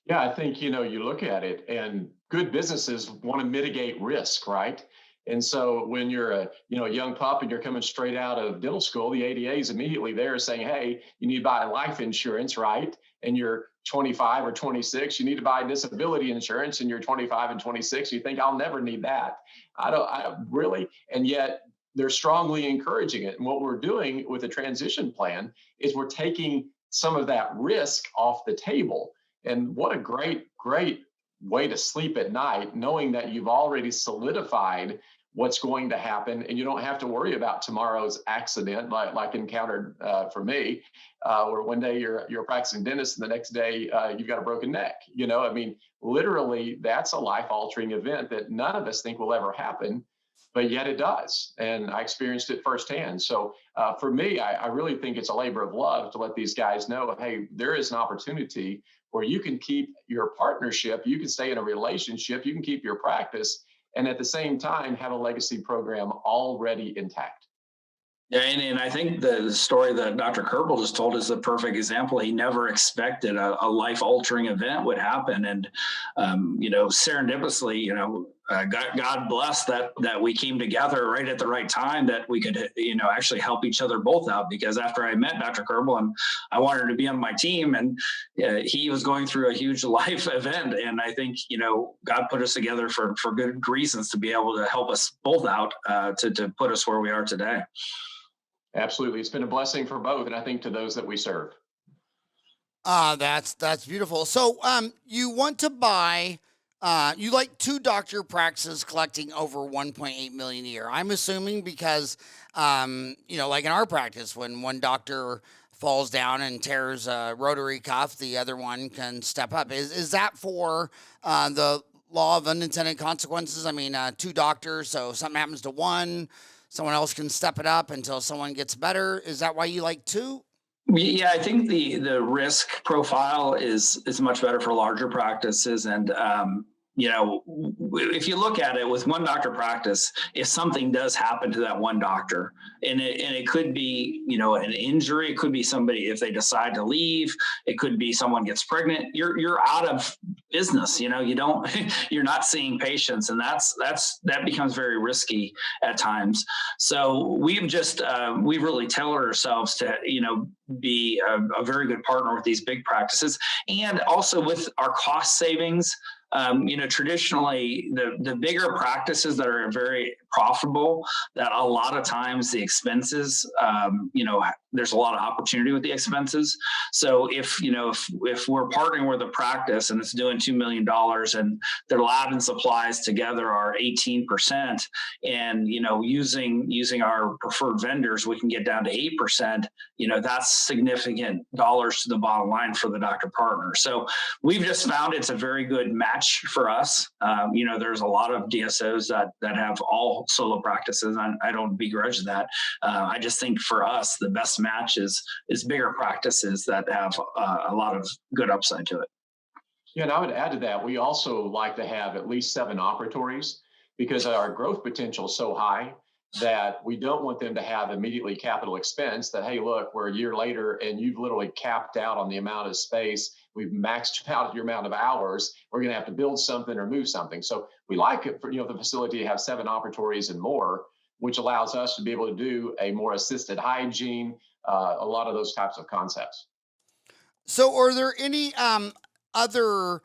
Yeah, I think, you look at it, and good businesses want to mitigate risk, right? And so when you're a young pup and you're coming straight out of dental school, the ADA is immediately there saying, hey, you need to buy life insurance, right? And you're 25 or 26, you need to buy disability insurance, and you're 25 and 26, you think, I'll never need that. I really, and yet they're strongly encouraging it. And what we're doing with a transition plan is we're taking some of that risk off the table. And what a great way to sleep at night, knowing that you've already solidified what's going to happen, and you don't have to worry about tomorrow's accident, like encountered for me, where one day you're a practicing dentist and the next day you've got a broken neck. Literally, that's a life-altering event that none of us think will ever happen, but yet it does. And I experienced it firsthand. So for me, I really think it's a labor of love to let these guys know, hey, there is an opportunity where you can keep your partnership, you can stay in a relationship, you can keep your practice, and at the same time have a legacy program already intact. Yeah, and I think the story that Dr. Kerbel just told is the perfect example. He never expected a life-altering event would happen, and serendipitously, God bless that we came together right at the right time, that we could actually help each other both out. Because after I met Dr. Kerbel and I wanted to be on my team, and he was going through a huge life event, and I think God put us together for good reasons to be able to help us both out to put us where we are today. Absolutely. It's been a blessing for both, and I think to those that we serve. That's beautiful. So you want to buy, you like 2 doctor practices collecting over 1.8 million a year. I'm assuming because, like in our practice, when one doctor falls down and tears a rotary cuff, the other one can step up. Is that for the law of unintended consequences? I mean, 2 doctors, so something happens to one, someone else can step it up until someone gets better. Is that why you like 2? Yeah, I think the risk profile is much better for larger practices. And, if you look at it with one doctor practice, if something does happen to that one doctor, and it could be, an injury, it could be somebody, if they decide to leave, it could be someone gets pregnant, you're out of business. You're not seeing patients, and that becomes very risky at times. So we've really tailored ourselves to, be a very good partner with these big practices, and also with our cost savings. Traditionally, the bigger practices that are very profitable that a lot of times the expenses, there's a lot of opportunity with the expenses. So if we're partnering with a practice and it's doing $2 million and their lab and supplies together are 18%, and using our preferred vendors, we can get down to 8%. That's significant dollars to the bottom line for the doctor partner. So we've just found it's a very good match for us. There's a lot of DSOs that have all solo practices. I don't begrudge that. I just think for us, the best match is bigger practices that have a lot of good upside to it. Yeah, and I would add to that, we also like to have at least 7 operatories because our growth potential is so high that we don't want them to have immediately capital expense that, hey, look, we're a year later and you've literally capped out on the amount of space. We've maxed out your amount of hours. We're going to have to build something or move something. So we like it for, the facility to have 7 operatories and more, which allows us to be able to do a more assisted hygiene, a lot of those types of concepts. So are there any other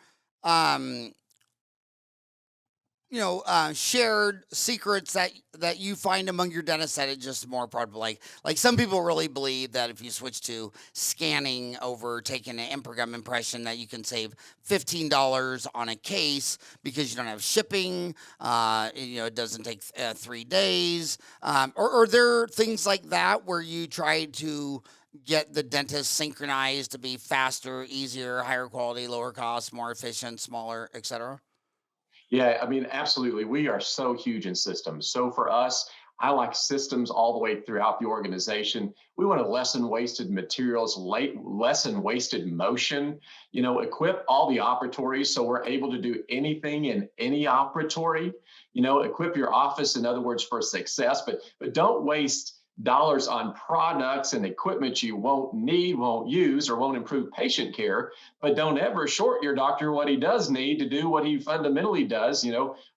shared secrets that you find among your dentists that it's just more profitable? Like some people really believe that if you switch to scanning over taking an improgram impression, that you can save $15 on a case because you don't have shipping. It doesn't take 3 days. Or are there things like that where you try to get the dentist synchronized to be faster, easier, higher quality, lower cost, more efficient, smaller, et cetera? Yeah, I mean, absolutely. We are so huge in systems. So for us, I like systems all the way throughout the organization. We want to lessen wasted materials, lessen wasted motion, equip all the operatories so we're able to do anything in any operatory, equip your office, in other words, for success, but don't waste dollars on products and equipment you won't need, won't use, or won't improve patient care, but don't ever short your doctor what he does need to do what he fundamentally does.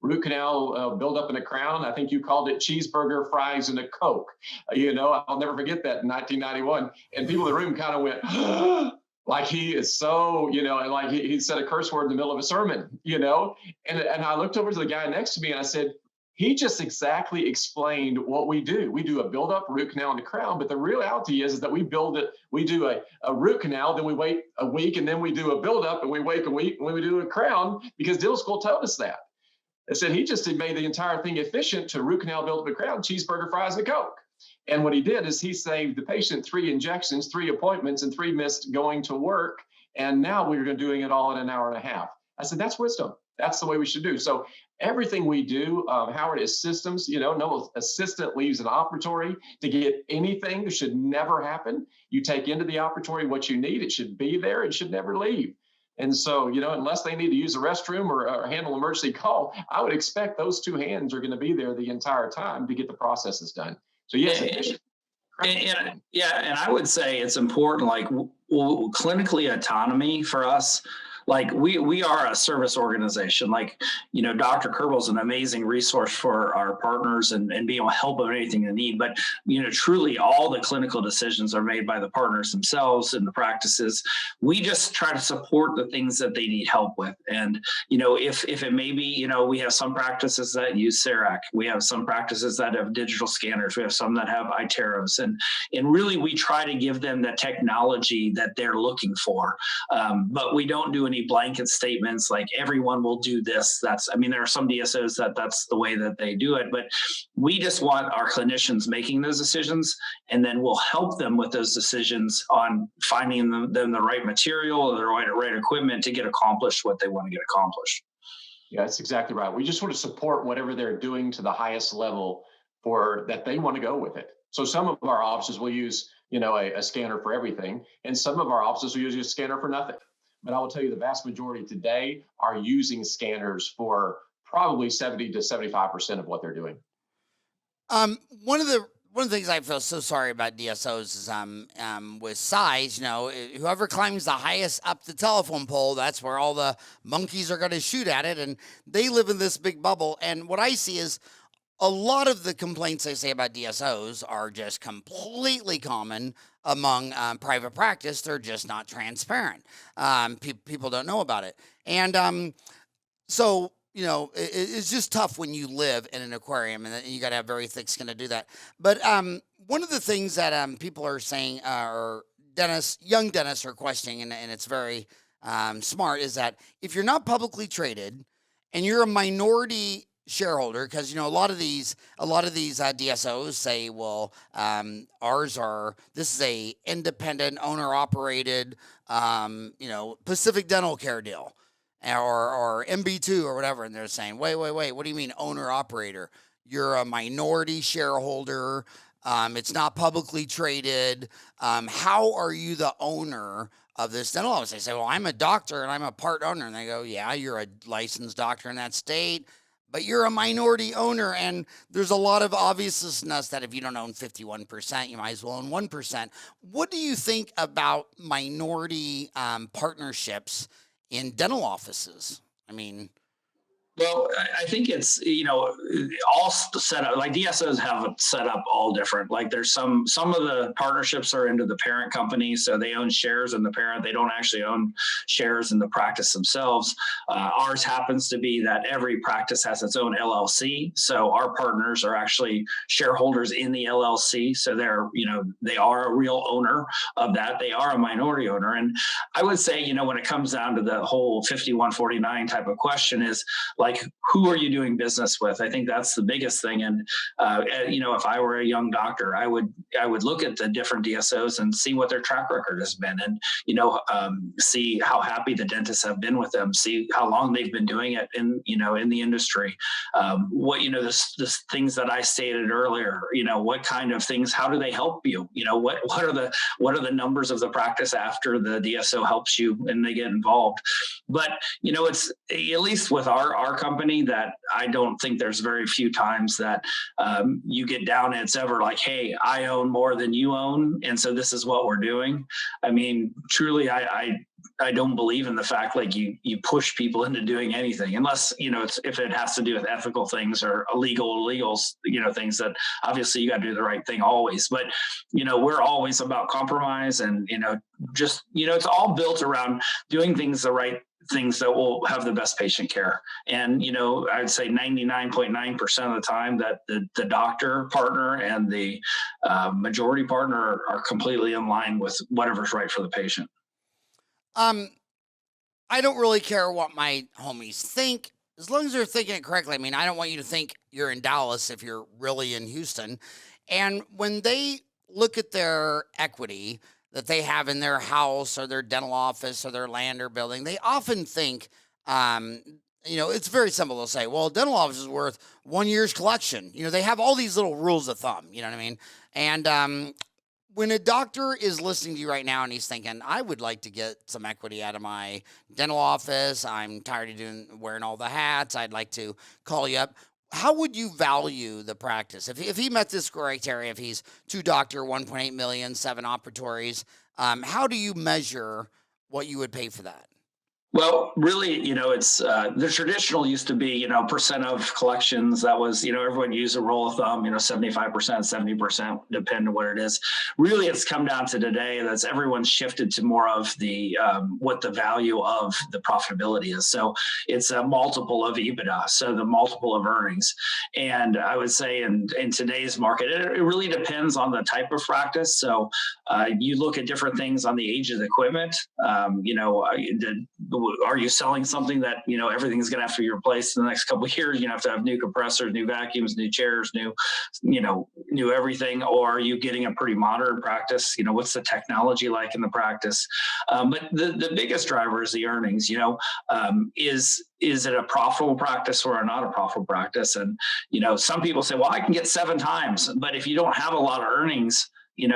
Root canal, build up in a crown. I think you called it cheeseburger, fries, and a Coke. I'll never forget that in 1991. And people in the room kind of went, like he is so, and like he said a curse word in the middle of a sermon, and I looked over to the guy next to me and I said, he just exactly explained what we do. We do a build-up root canal in the crown, but the reality is that we build it. We do a root canal, then we wait a week, and then we do a build-up, and we wait a week, and then we do a crown because dental school told us that. They said he just made the entire thing efficient to root canal, build-up, and crown, cheeseburger, fries, and a Coke. And what he did is he saved the patient 3 injections, 3 appointments, and 3 missed going to work. And now we're doing it all in an hour and a half. I said, that's wisdom. That's the way we should do. So everything we do, Howard, is systems. No assistant leaves an operatory to get anything. It should never happen. You take into the operatory what you need. It should be there. It should never leave. And so, unless they need to use the restroom or handle emergency call, I would expect those 2 hands are going to be there the entire time to get the processes done. So yes, efficient. And I would say it's important, like clinically autonomy for us. Like we are a service organization. Like, Dr. Kerbel is an amazing resource for our partners and being able to help them with anything they need. But, truly all the clinical decisions are made by the partners themselves and the practices. We just try to support the things that they need help with. And, if it may be, we have some practices that use CERAC. We have some practices that have digital scanners. We have some that have iTeros. And really we try to give them the technology that they're looking for. But we don't do any blanket statements like everyone will do this. There are some DSOs that's the way that they do it, but we just want our clinicians making those decisions, and then we'll help them with those decisions on finding them the right material or the right equipment to get accomplished what they want to get accomplished. Yeah, that's exactly right. We just want to support whatever they're doing to the highest level for that they want to go with it. So some of our offices will use, a scanner for everything, and some of our offices will use a scanner for nothing. But I will tell you the vast majority today are using scanners for probably 70 to 75% of what they're doing. One of the things I feel so sorry about DSOs is with size, whoever climbs the highest up the telephone pole, that's where all the monkeys are going to shoot at it, and they live in this big bubble. And what I see is a lot of the complaints they say about DSOs are just completely common among private practice. They're just not transparent. People don't know about it. And so it's just tough when you live in an aquarium, and you got to have very thick skin to do that. But one of the things that people are saying, or young dentists are questioning, and it's very smart, is that if you're not publicly traded and you're a minority shareholder, because a lot of these DSOs say, well, this is a independent owner operated Pacific Dental Care deal, or MB2 or whatever, and they're saying, wait, what do you mean owner operator? You're a minority shareholder. It's not publicly traded. How are you the owner of this dental office? They say, well, I'm a doctor and I'm a part owner. And they go, yeah, you're a licensed doctor in that state, but you're a minority owner. And there's a lot of obviousness that if you don't own 51%, you might as well own 1%. What do you think about minority partnerships in dental offices? I mean, well, I think it's, all set up, like DSOs have it set up all different. Like there's some of the partnerships are into the parent company, so they own shares in the parent. They don't actually own shares in the practice themselves. Ours happens to be that every practice has its own LLC. So our partners are actually shareholders in the LLC. So they are a real owner of that. They are a minority owner. And I would say, when it comes down to the whole 51-49 type of question is, like, who are you doing business with? I think that's the biggest thing. And, if I were a young doctor, I would look at the different DSOs and see what their track record has been, and, see how happy the dentists have been with them, see how long they've been doing it in the industry. The things that I stated earlier, what kind of things, how do they help you? What are the numbers of the practice after the DSO helps you and they get involved? But, it's at least with our company that I don't think there's very few times that you get down and it's ever like, hey, I own more than you own, and so this is what we're doing. I mean, truly, I don't believe in the fact like you push people into doing anything unless if it has to do with ethical things or illegal things that obviously you got to do the right thing always. But we're always about compromise, and it's all built around doing the right things that will have the best patient care. And, I'd say 99.9% of the time that the doctor partner and the majority partner are completely in line with whatever's right for the patient. I don't really care what my homies think, as long as they're thinking it correctly. I mean, I don't want you to think you're in Dallas if you're really in Houston. And when they look at their equity that they have in their house or their dental office or their land or building, they often think, it's very simple. They'll say, well, a dental office is worth 1 year's collection. They have all these little rules of thumb, you know what I mean? And when a doctor is listening to you right now and he's thinking, I would like to get some equity out of my dental office, I'm tired of wearing all the hats, I'd like to call you up. How would you value the practice? If he met this criteria, if he's 2 doctor, 1.8 million, 7 operatories, how do you measure what you would pay for that? Well, really, it's the traditional used to be, percent of collections. That was, everyone used a rule of thumb, 75%, 70%, depending on what it is. Really, it's come down to today that's everyone's shifted to more of the what the value of the profitability is. So it's a multiple of EBITDA, so the multiple of earnings. And I would say in today's market, it really depends on the type of practice. So you look at different things on the age of the equipment. Are you selling something that everything's going to have to be replaced in the next couple of years? You have to have new compressors, new vacuums, new chairs, new everything. Or are you getting a pretty modern practice? What's the technology like in the practice? But the biggest driver is the earnings. Is it a profitable practice or not a profitable practice? And some people say, well, I can get 7 times, but if you don't have a lot of earnings,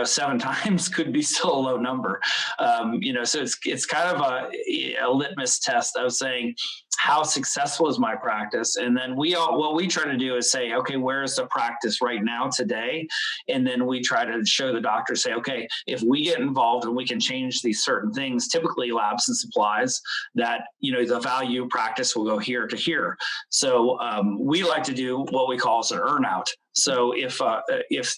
7 times could be still a low number. So it's kind of a litmus test of saying, how successful is my practice? And then what we try to do is say, okay, where is the practice right now today? And then we try to show the doctor, say, okay, if we get involved and we can change these certain things, typically labs and supplies, that, the value practice will go here to here. So we like to do what we call as an earnout. So if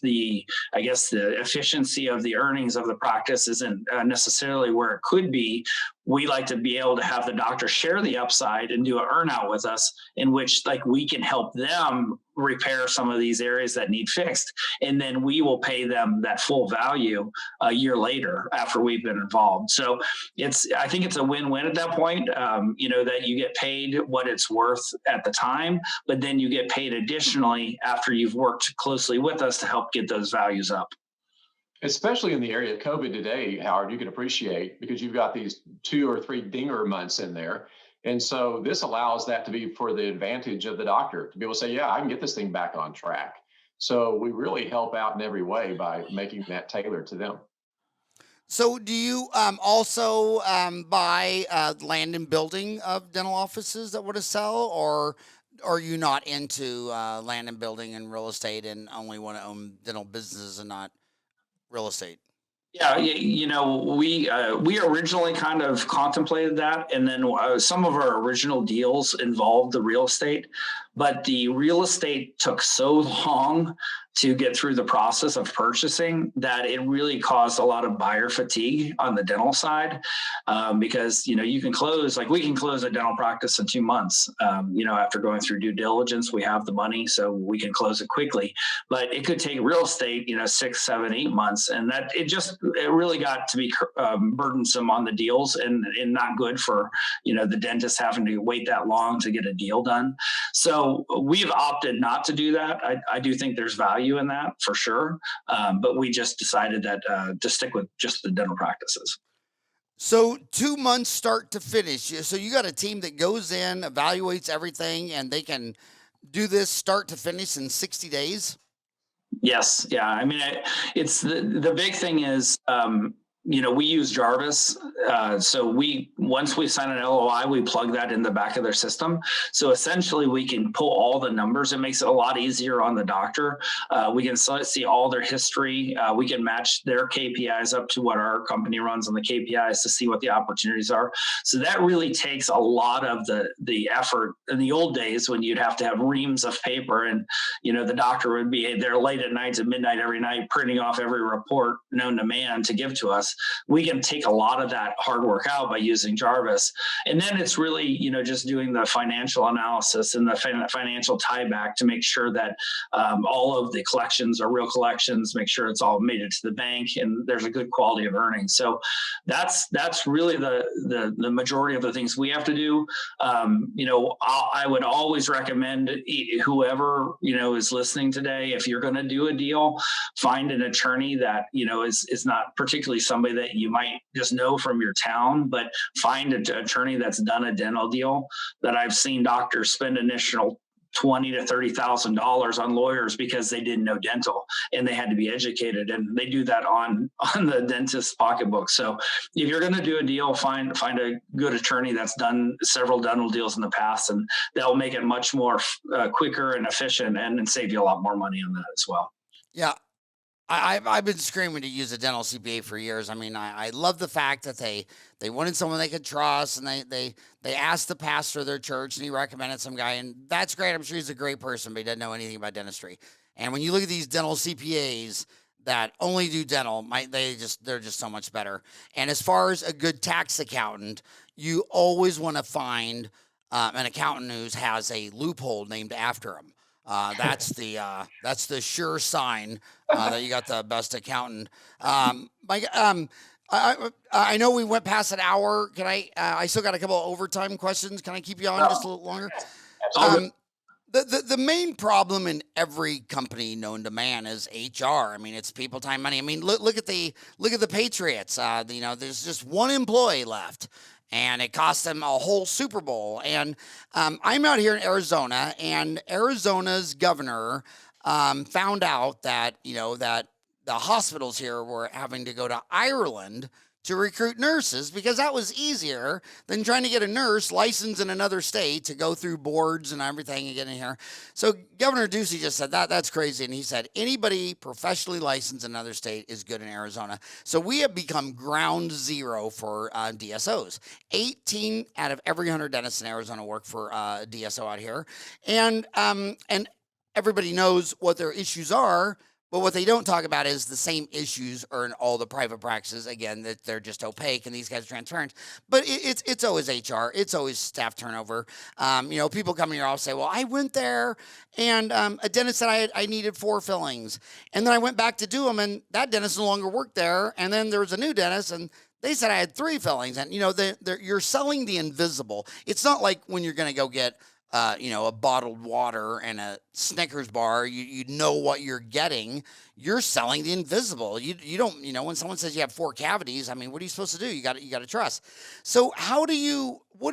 the efficiency of the earnings of the practice isn't necessarily where it could be, we like to be able to have the doctor share the upside and do an earnout with us, in which like we can help them repair some of these areas that need fixed, and then we will pay them that full value a year later after we've been involved. So I think it's a win-win at that point, that you get paid what it's worth at the time, but then you get paid additionally after you've worked closely with us to help get those values up. Especially in the area of COVID today, Howard, you can appreciate, because you've got these 2 or 3 dinger months in there. And so this allows that to be for the advantage of the doctor to be able to say, yeah, I can get this thing back on track. So we really help out in every way by making that tailored to them. So do you also buy land and building of dental offices that want to sell, or are you not into land and building and real estate and only want to own dental businesses and not real estate? Yeah, we originally kind of contemplated that, and then some of our original deals involved the real estate, but the real estate took so long to get through the process of purchasing that it really caused a lot of buyer fatigue on the dental side, because you can close, like we can close a dental practice in 2 months. After going through due diligence, we have the money, so we can close it quickly. But it could take real estate, 6, 7, 8 months, and that it really got to be burdensome on the deals, and not good for the dentist having to wait that long to get a deal done. So we've opted not to do that. I do think there's value in that for sure, but we just decided that to stick with just the dental practices. So 2 months start to finish. So you got a team that goes in, evaluates everything, and they can do this start to finish in 60 days? Yes. Yeah. I mean, it's the big thing is, we use Jarvis. So once we sign an LOI, we plug that in the back of their system. So essentially we can pull all the numbers. It makes it a lot easier on the doctor. We can see all their history. We can match their KPIs up to what our company runs on the KPIs to see what the opportunities are. So that really takes a lot of the effort. In the old days, when you'd have to have reams of paper, and the doctor would be there late at night to midnight every night printing off every report known to man to give to us. We can take a lot of that hard work out by using Jarvis. And then it's really, just doing the financial analysis and the financial tie back to make sure that all of the collections are real collections, make sure it's all made it to the bank and there's a good quality of earnings. So that's really the majority of the things we have to do. I would always recommend whoever, is listening today, if you're going to do a deal, find an attorney that, is not particularly somebody that you might just know from your town, but find an attorney that's done a dental deal. That I've seen doctors spend initial $20,000 to $30,000 on lawyers because they didn't know dental and they had to be educated, and they do that on the dentist's pocketbook. So if you're going to do a deal, find a good attorney that's done several dental deals in the past, and that'll make it much more quicker and efficient, and save you a lot more money on that as well. Yeah. I've been screaming to use a dental CPA for years. I mean, I love the fact that they wanted someone they could trust, and they asked the pastor of their church, and he recommended some guy, and that's great. I'm sure he's a great person, but he doesn't know anything about dentistry. And when you look at these dental CPAs that only do dental, they're just so much better. And as far as a good tax accountant, you always want to find an accountant who has a loophole named after him. That's the sure sign that you got the best accountant. Mike, I know we went past an hour. Can I still got a couple of overtime questions. Can I keep you on just a little longer? The main problem in every company known to man is HR. I mean, it's people, time, money. I mean, look at the Patriots. There's just one employee left, and it cost them a whole Super Bowl. And I'm out here in Arizona, and Arizona's governor found out that that the hospitals here were having to go to Ireland to recruit nurses, because that was easier than trying to get a nurse licensed in another state to go through boards and everything and get in here. So Governor Ducey just said that's crazy. And he said, anybody professionally licensed in another state is good in Arizona. So we have become ground zero for DSOs. 18 out of every 100 dentists in Arizona work for DSO out here. And everybody knows what their issues are, But what they don't talk about is the same issues are in all the private practices. Again, that they're just opaque and these guys are transparent. But it's always HR. It's always staff turnover. People come in your office say, well, I went there and a dentist said I needed 4 fillings. And then I went back to do them and that dentist no longer worked there. And then there was a new dentist and they said I had 3 fillings. And, you're selling the invisible. It's not like when you're going to go get a bottled water and a Snickers bar, you know what you're getting. You're selling the invisible. You don't, when someone says you have 4 cavities, I mean, what are you supposed to do? You got to trust. So what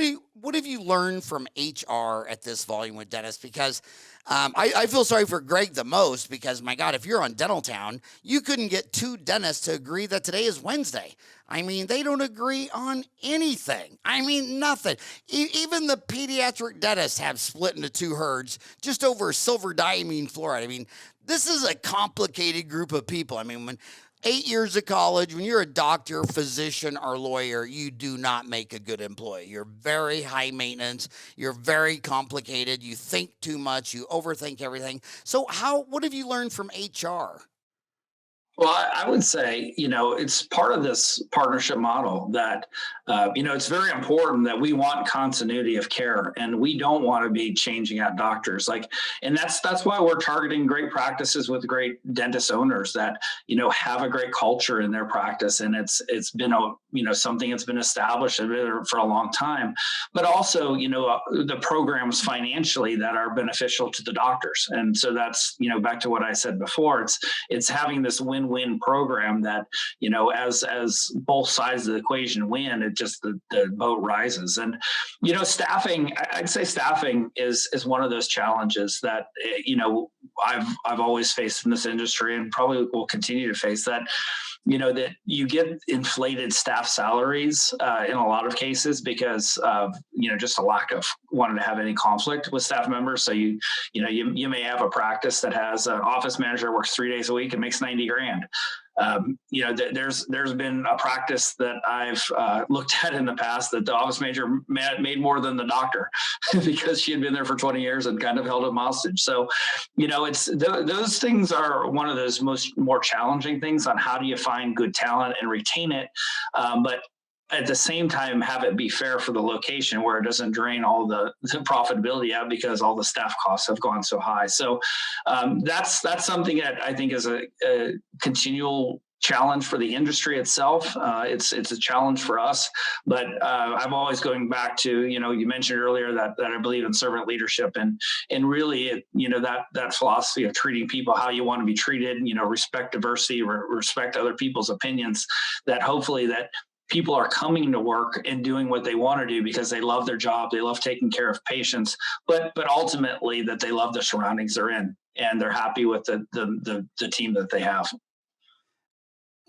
have you learned from HR at this volume with dentists? Because I feel sorry for Greg the most because, my God, if you're on Dental Town, you couldn't get 2 dentists to agree that today is Wednesday. I mean, they don't agree on anything. I mean, nothing. Even the pediatric dentists have split into 2 herds just over silver diamine fluoride. I mean, this is a complicated group of people. I mean, when 8 years of college, when you're a doctor, physician, or lawyer, you do not make a good employee. You're very high maintenance. You're very complicated. You think too much. You overthink everything. So what have you learned from HR? Well, I would say, it's part of this partnership model that, it's very important that we want continuity of care and we don't want to be changing out doctors. And that's why we're targeting great practices with great dentist owners that, have a great culture in their practice. And it's been something that's been established for a long time, but also, the programs financially that are beneficial to the doctors. And so that's, back to what I said before, it's having this win-win program that, as both sides of the equation win, it just, the boat rises. And, staffing, I'd say staffing is one of those challenges that, I've always faced in this industry and probably will continue to face that, that you get inflated staff salaries in a lot of cases because of, just a lack of wanting to have any conflict with staff members. So you may have a practice that has an office manager works 3 days a week and makes 90 grand. There's been a practice that I've looked at in the past that the office manager made more than the doctor because she had been there for 20 years and kind of held him hostage. So, those things are one of those more challenging things on how do you find good talent and retain it. But at the same time, have it be fair for the location where it doesn't drain all the profitability out because all the staff costs have gone so high. So that's something that I think is a continual challenge for the industry itself. It's a challenge for us, but I'm always going back to, you mentioned earlier that I believe in servant leadership and really, that philosophy of treating people how you want to be treated, respect diversity, respect other people's opinions, that hopefully that people are coming to work and doing what they want to do because they love their job, they love taking care of patients, but ultimately that they love the surroundings they're in and they're happy with the team that they have.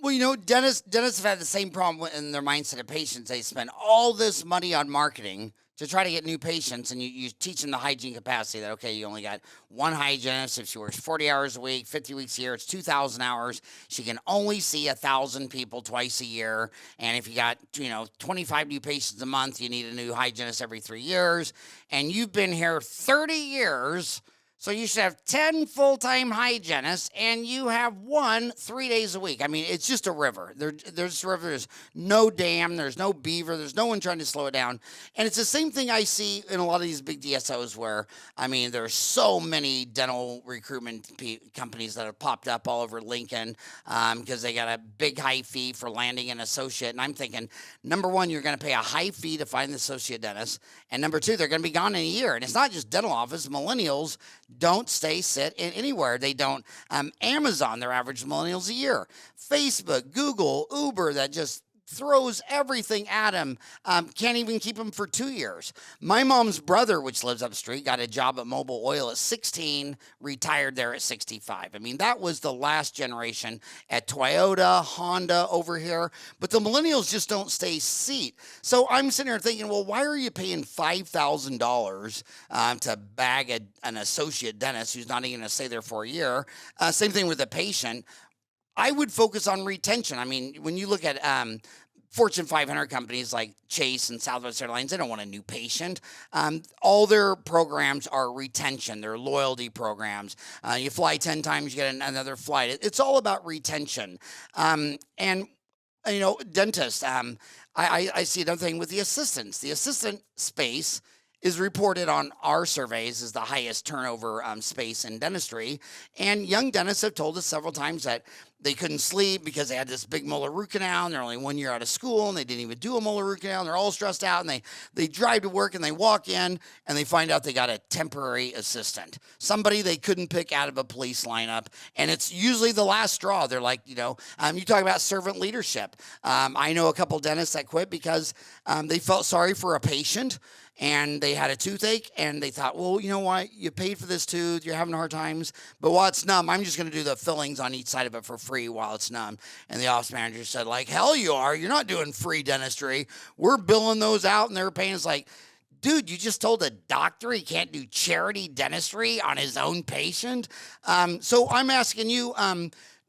Well, dentists have had the same problem in their mindset of patients. They spend all this money on marketing to try to get new patients, and you teach them the hygiene capacity that, okay, you only got 1 hygienist. If she works 40 hours a week, 50 weeks a year, it's 2,000 hours. She can only see 1,000 people twice a year. And if you got, 25 new patients a month, you need a new hygienist every 3 years. And you've been here 30 years. So you should have 10 full-time hygienists, and you have 1 3 days a week. I mean, it's just a river. There's a river. There's no dam. There's no beaver. There's no one trying to slow it down. And it's the same thing I see in a lot of these big DSOs where, there's so many dental recruitment companies that have popped up all over Lincoln because they got a big high fee for landing an associate. And I'm thinking, number 1, you're going to pay a high fee to find the associate dentist. And number 2, they're going to be gone in a year. And it's not just dental office. Millennials don't sit in anywhere. They don't. Amazon, their average millennials a year. Facebook, Google, Uber, that just throws everything at him. Can't even keep him for 2 years. My mom's brother, which lives up the street, got a job at Mobil Oil at 16, retired there at 65. I mean, that was the last generation at Toyota, Honda over here. But the millennials just don't stay seat. So I'm sitting here thinking, well, why are you paying $5,000 to bag an associate dentist who's not even going to stay there for a year? Same thing with a patient. I would focus on retention. I mean, when you look at Fortune 500 companies like Chase and Southwest Airlines, they don't want a new patient. All their programs are retention. They're loyalty programs. You fly 10 times, you get another flight. It's all about retention. And dentists, I see another thing with the assistants. The assistant space is reported on our surveys as the highest turnover space in dentistry. And young dentists have told us several times that they couldn't sleep because they had this big molar root canal and they're only 1 year out of school and they didn't even do a molar root canal and they're all stressed out and they drive to work and they walk in and they find out they got a temporary assistant, somebody they couldn't pick out of a police lineup. And it's usually the last straw. They're like, you talk about servant leadership. I know a couple dentists that quit because they felt sorry for a patient and they had a toothache and they thought, well, you know what? You paid for this tooth. You're having hard times. But while it's numb, I'm just going to do the fillings on each side of it for free while it's numb. And the office manager said, like, hell you are. You're not doing free dentistry. We're billing those out and they're paying us like, dude, you just told a doctor he can't do charity dentistry on his own patient. So I'm asking you,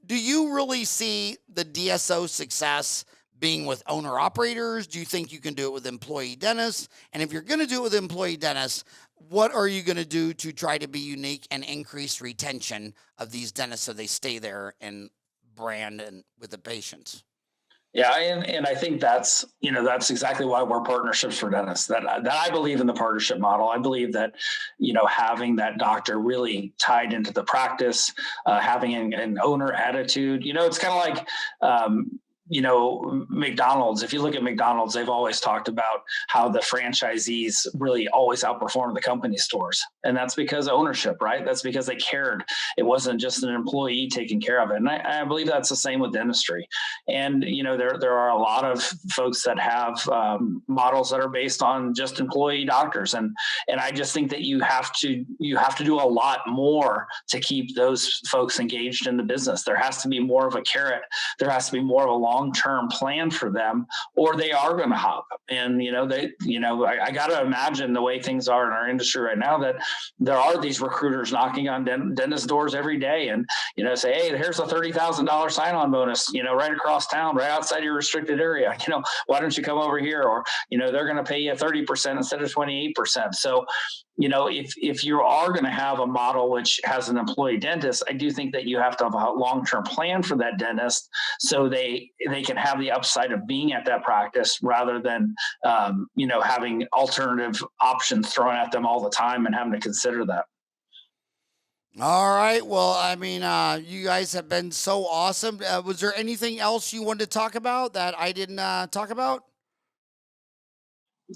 do you really see the DSO success being with owner operators? Do you think you can do it with employee dentists? And if you're going to do it with employee dentists, what are you going to do to try to be unique and increase retention of these dentists so they stay there and brand and with the patients? Yeah, and I think that's exactly why we're partnerships for dentists. That I believe in the partnership model. I believe that having that doctor really tied into the practice, having an owner attitude. It's kind of like McDonald's. If you look at McDonald's, they've always talked about how the franchisees really always outperform the company stores. And that's because of ownership, right? That's because they cared. It wasn't just an employee taking care of it. And I believe that's the same with dentistry. And, there are a lot of folks that have models that are based on just employee doctors. And I just think that you have to do a lot more to keep those folks engaged in the business. There has to be more of a carrot. There has to be more of a long-term plan for them, or they are going to hop. And I got to imagine the way things are in our industry right now, that there are these recruiters knocking on dentist doors every day, and say, hey, here's a $30,000 sign-on bonus, right across town, right outside your restricted area. Why don't you come over here? Or they're going to pay you 30% instead of 28%. So if you are going to have a model which has an employee dentist, I do think that you have to have a long-term plan for that dentist so they can have the upside of being at that practice rather than, having alternative options thrown at them all the time and having to consider that. All right. Well, I mean, you guys have been so awesome. Was there anything else you wanted to talk about that I didn't talk about?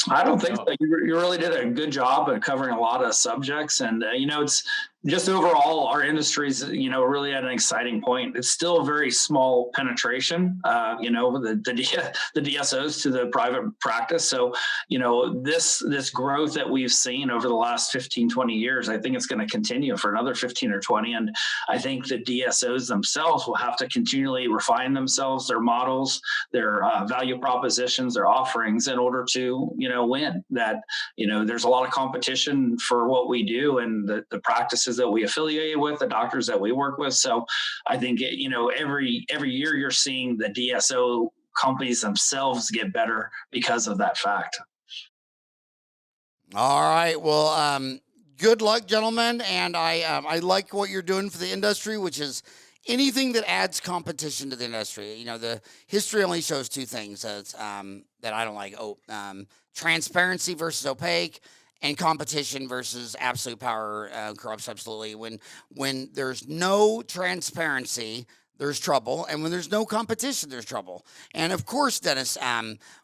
I don't think so. You really did a good job at covering a lot of subjects. And, it's just overall, our industry is, really at an exciting point. It's still a very small penetration, the DSOs to the private practice. So, this growth that we've seen over the last 15, 20 years, I think it's going to continue for another 15 or 20. And I think the DSOs themselves will have to continually refine themselves, their models, their value propositions, their offerings in order to, win. That, there's a lot of competition for what we do and the practices that we affiliate with, the doctors that we work with. So I think, every year you're seeing the DSO companies themselves get better because of that fact. All right. Well, good luck, gentlemen. And I like what you're doing for the industry, which is anything that adds competition to the industry. The history only shows two things that I don't like. Transparency versus opaque, and competition versus absolute power corrupts absolutely. When there's no transparency, there's trouble. And when there's no competition, there's trouble. And of course, dentists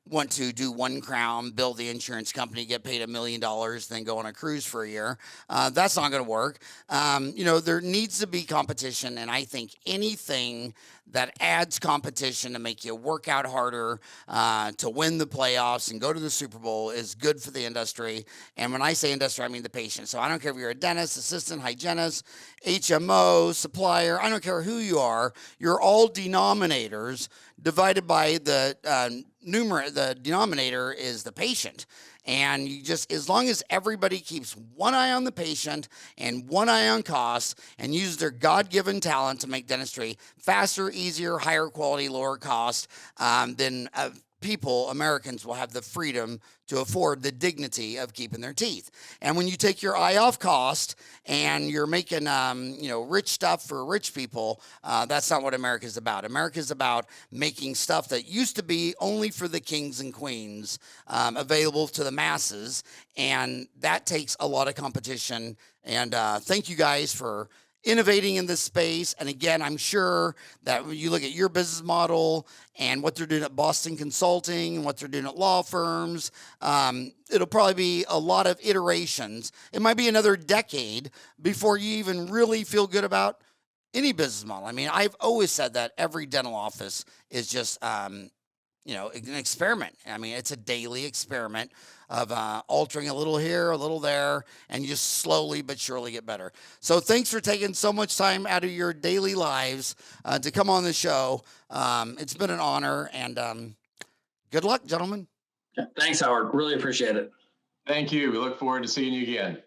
want to do one crown, build the insurance company, get paid $1 million, then go on a cruise for a year. That's not going to work. There needs to be competition. And I think anything that adds competition to make you work out harder to win the playoffs and go to the Super Bowl is good for the industry. And when I say industry, I mean the patient. So I don't care if you're a dentist, assistant, hygienist, HMO, supplier. I don't care who you are. You're all denominators divided by the numerator. The denominator is the patient. And you just, as long as everybody keeps one eye on the patient and one eye on costs and use their God-given talent to make dentistry faster, easier, higher quality, lower cost, then people, Americans, will have the freedom to afford the dignity of keeping their teeth. And when you take your eye off cost and you're making, rich stuff for rich people, that's not what America's about. America's about making stuff that used to be only for the kings and queens available to the masses. And that takes a lot of competition. And thank you guys for innovating in this space. And again, I'm sure that when you look at your business model and what they're doing at Boston Consulting and what they're doing at law firms, it'll probably be a lot of iterations. It might be another decade before you even really feel good about any business model. I mean, I've always said that every dental office is just, an experiment. I mean, it's a daily experiment of altering a little here, a little there, and you just slowly but surely get better. So thanks for taking so much time out of your daily lives to come on the show. It's been an honor, and good luck, gentlemen. Thanks, Howard. Really appreciate it. Thank you. We look forward to seeing you again.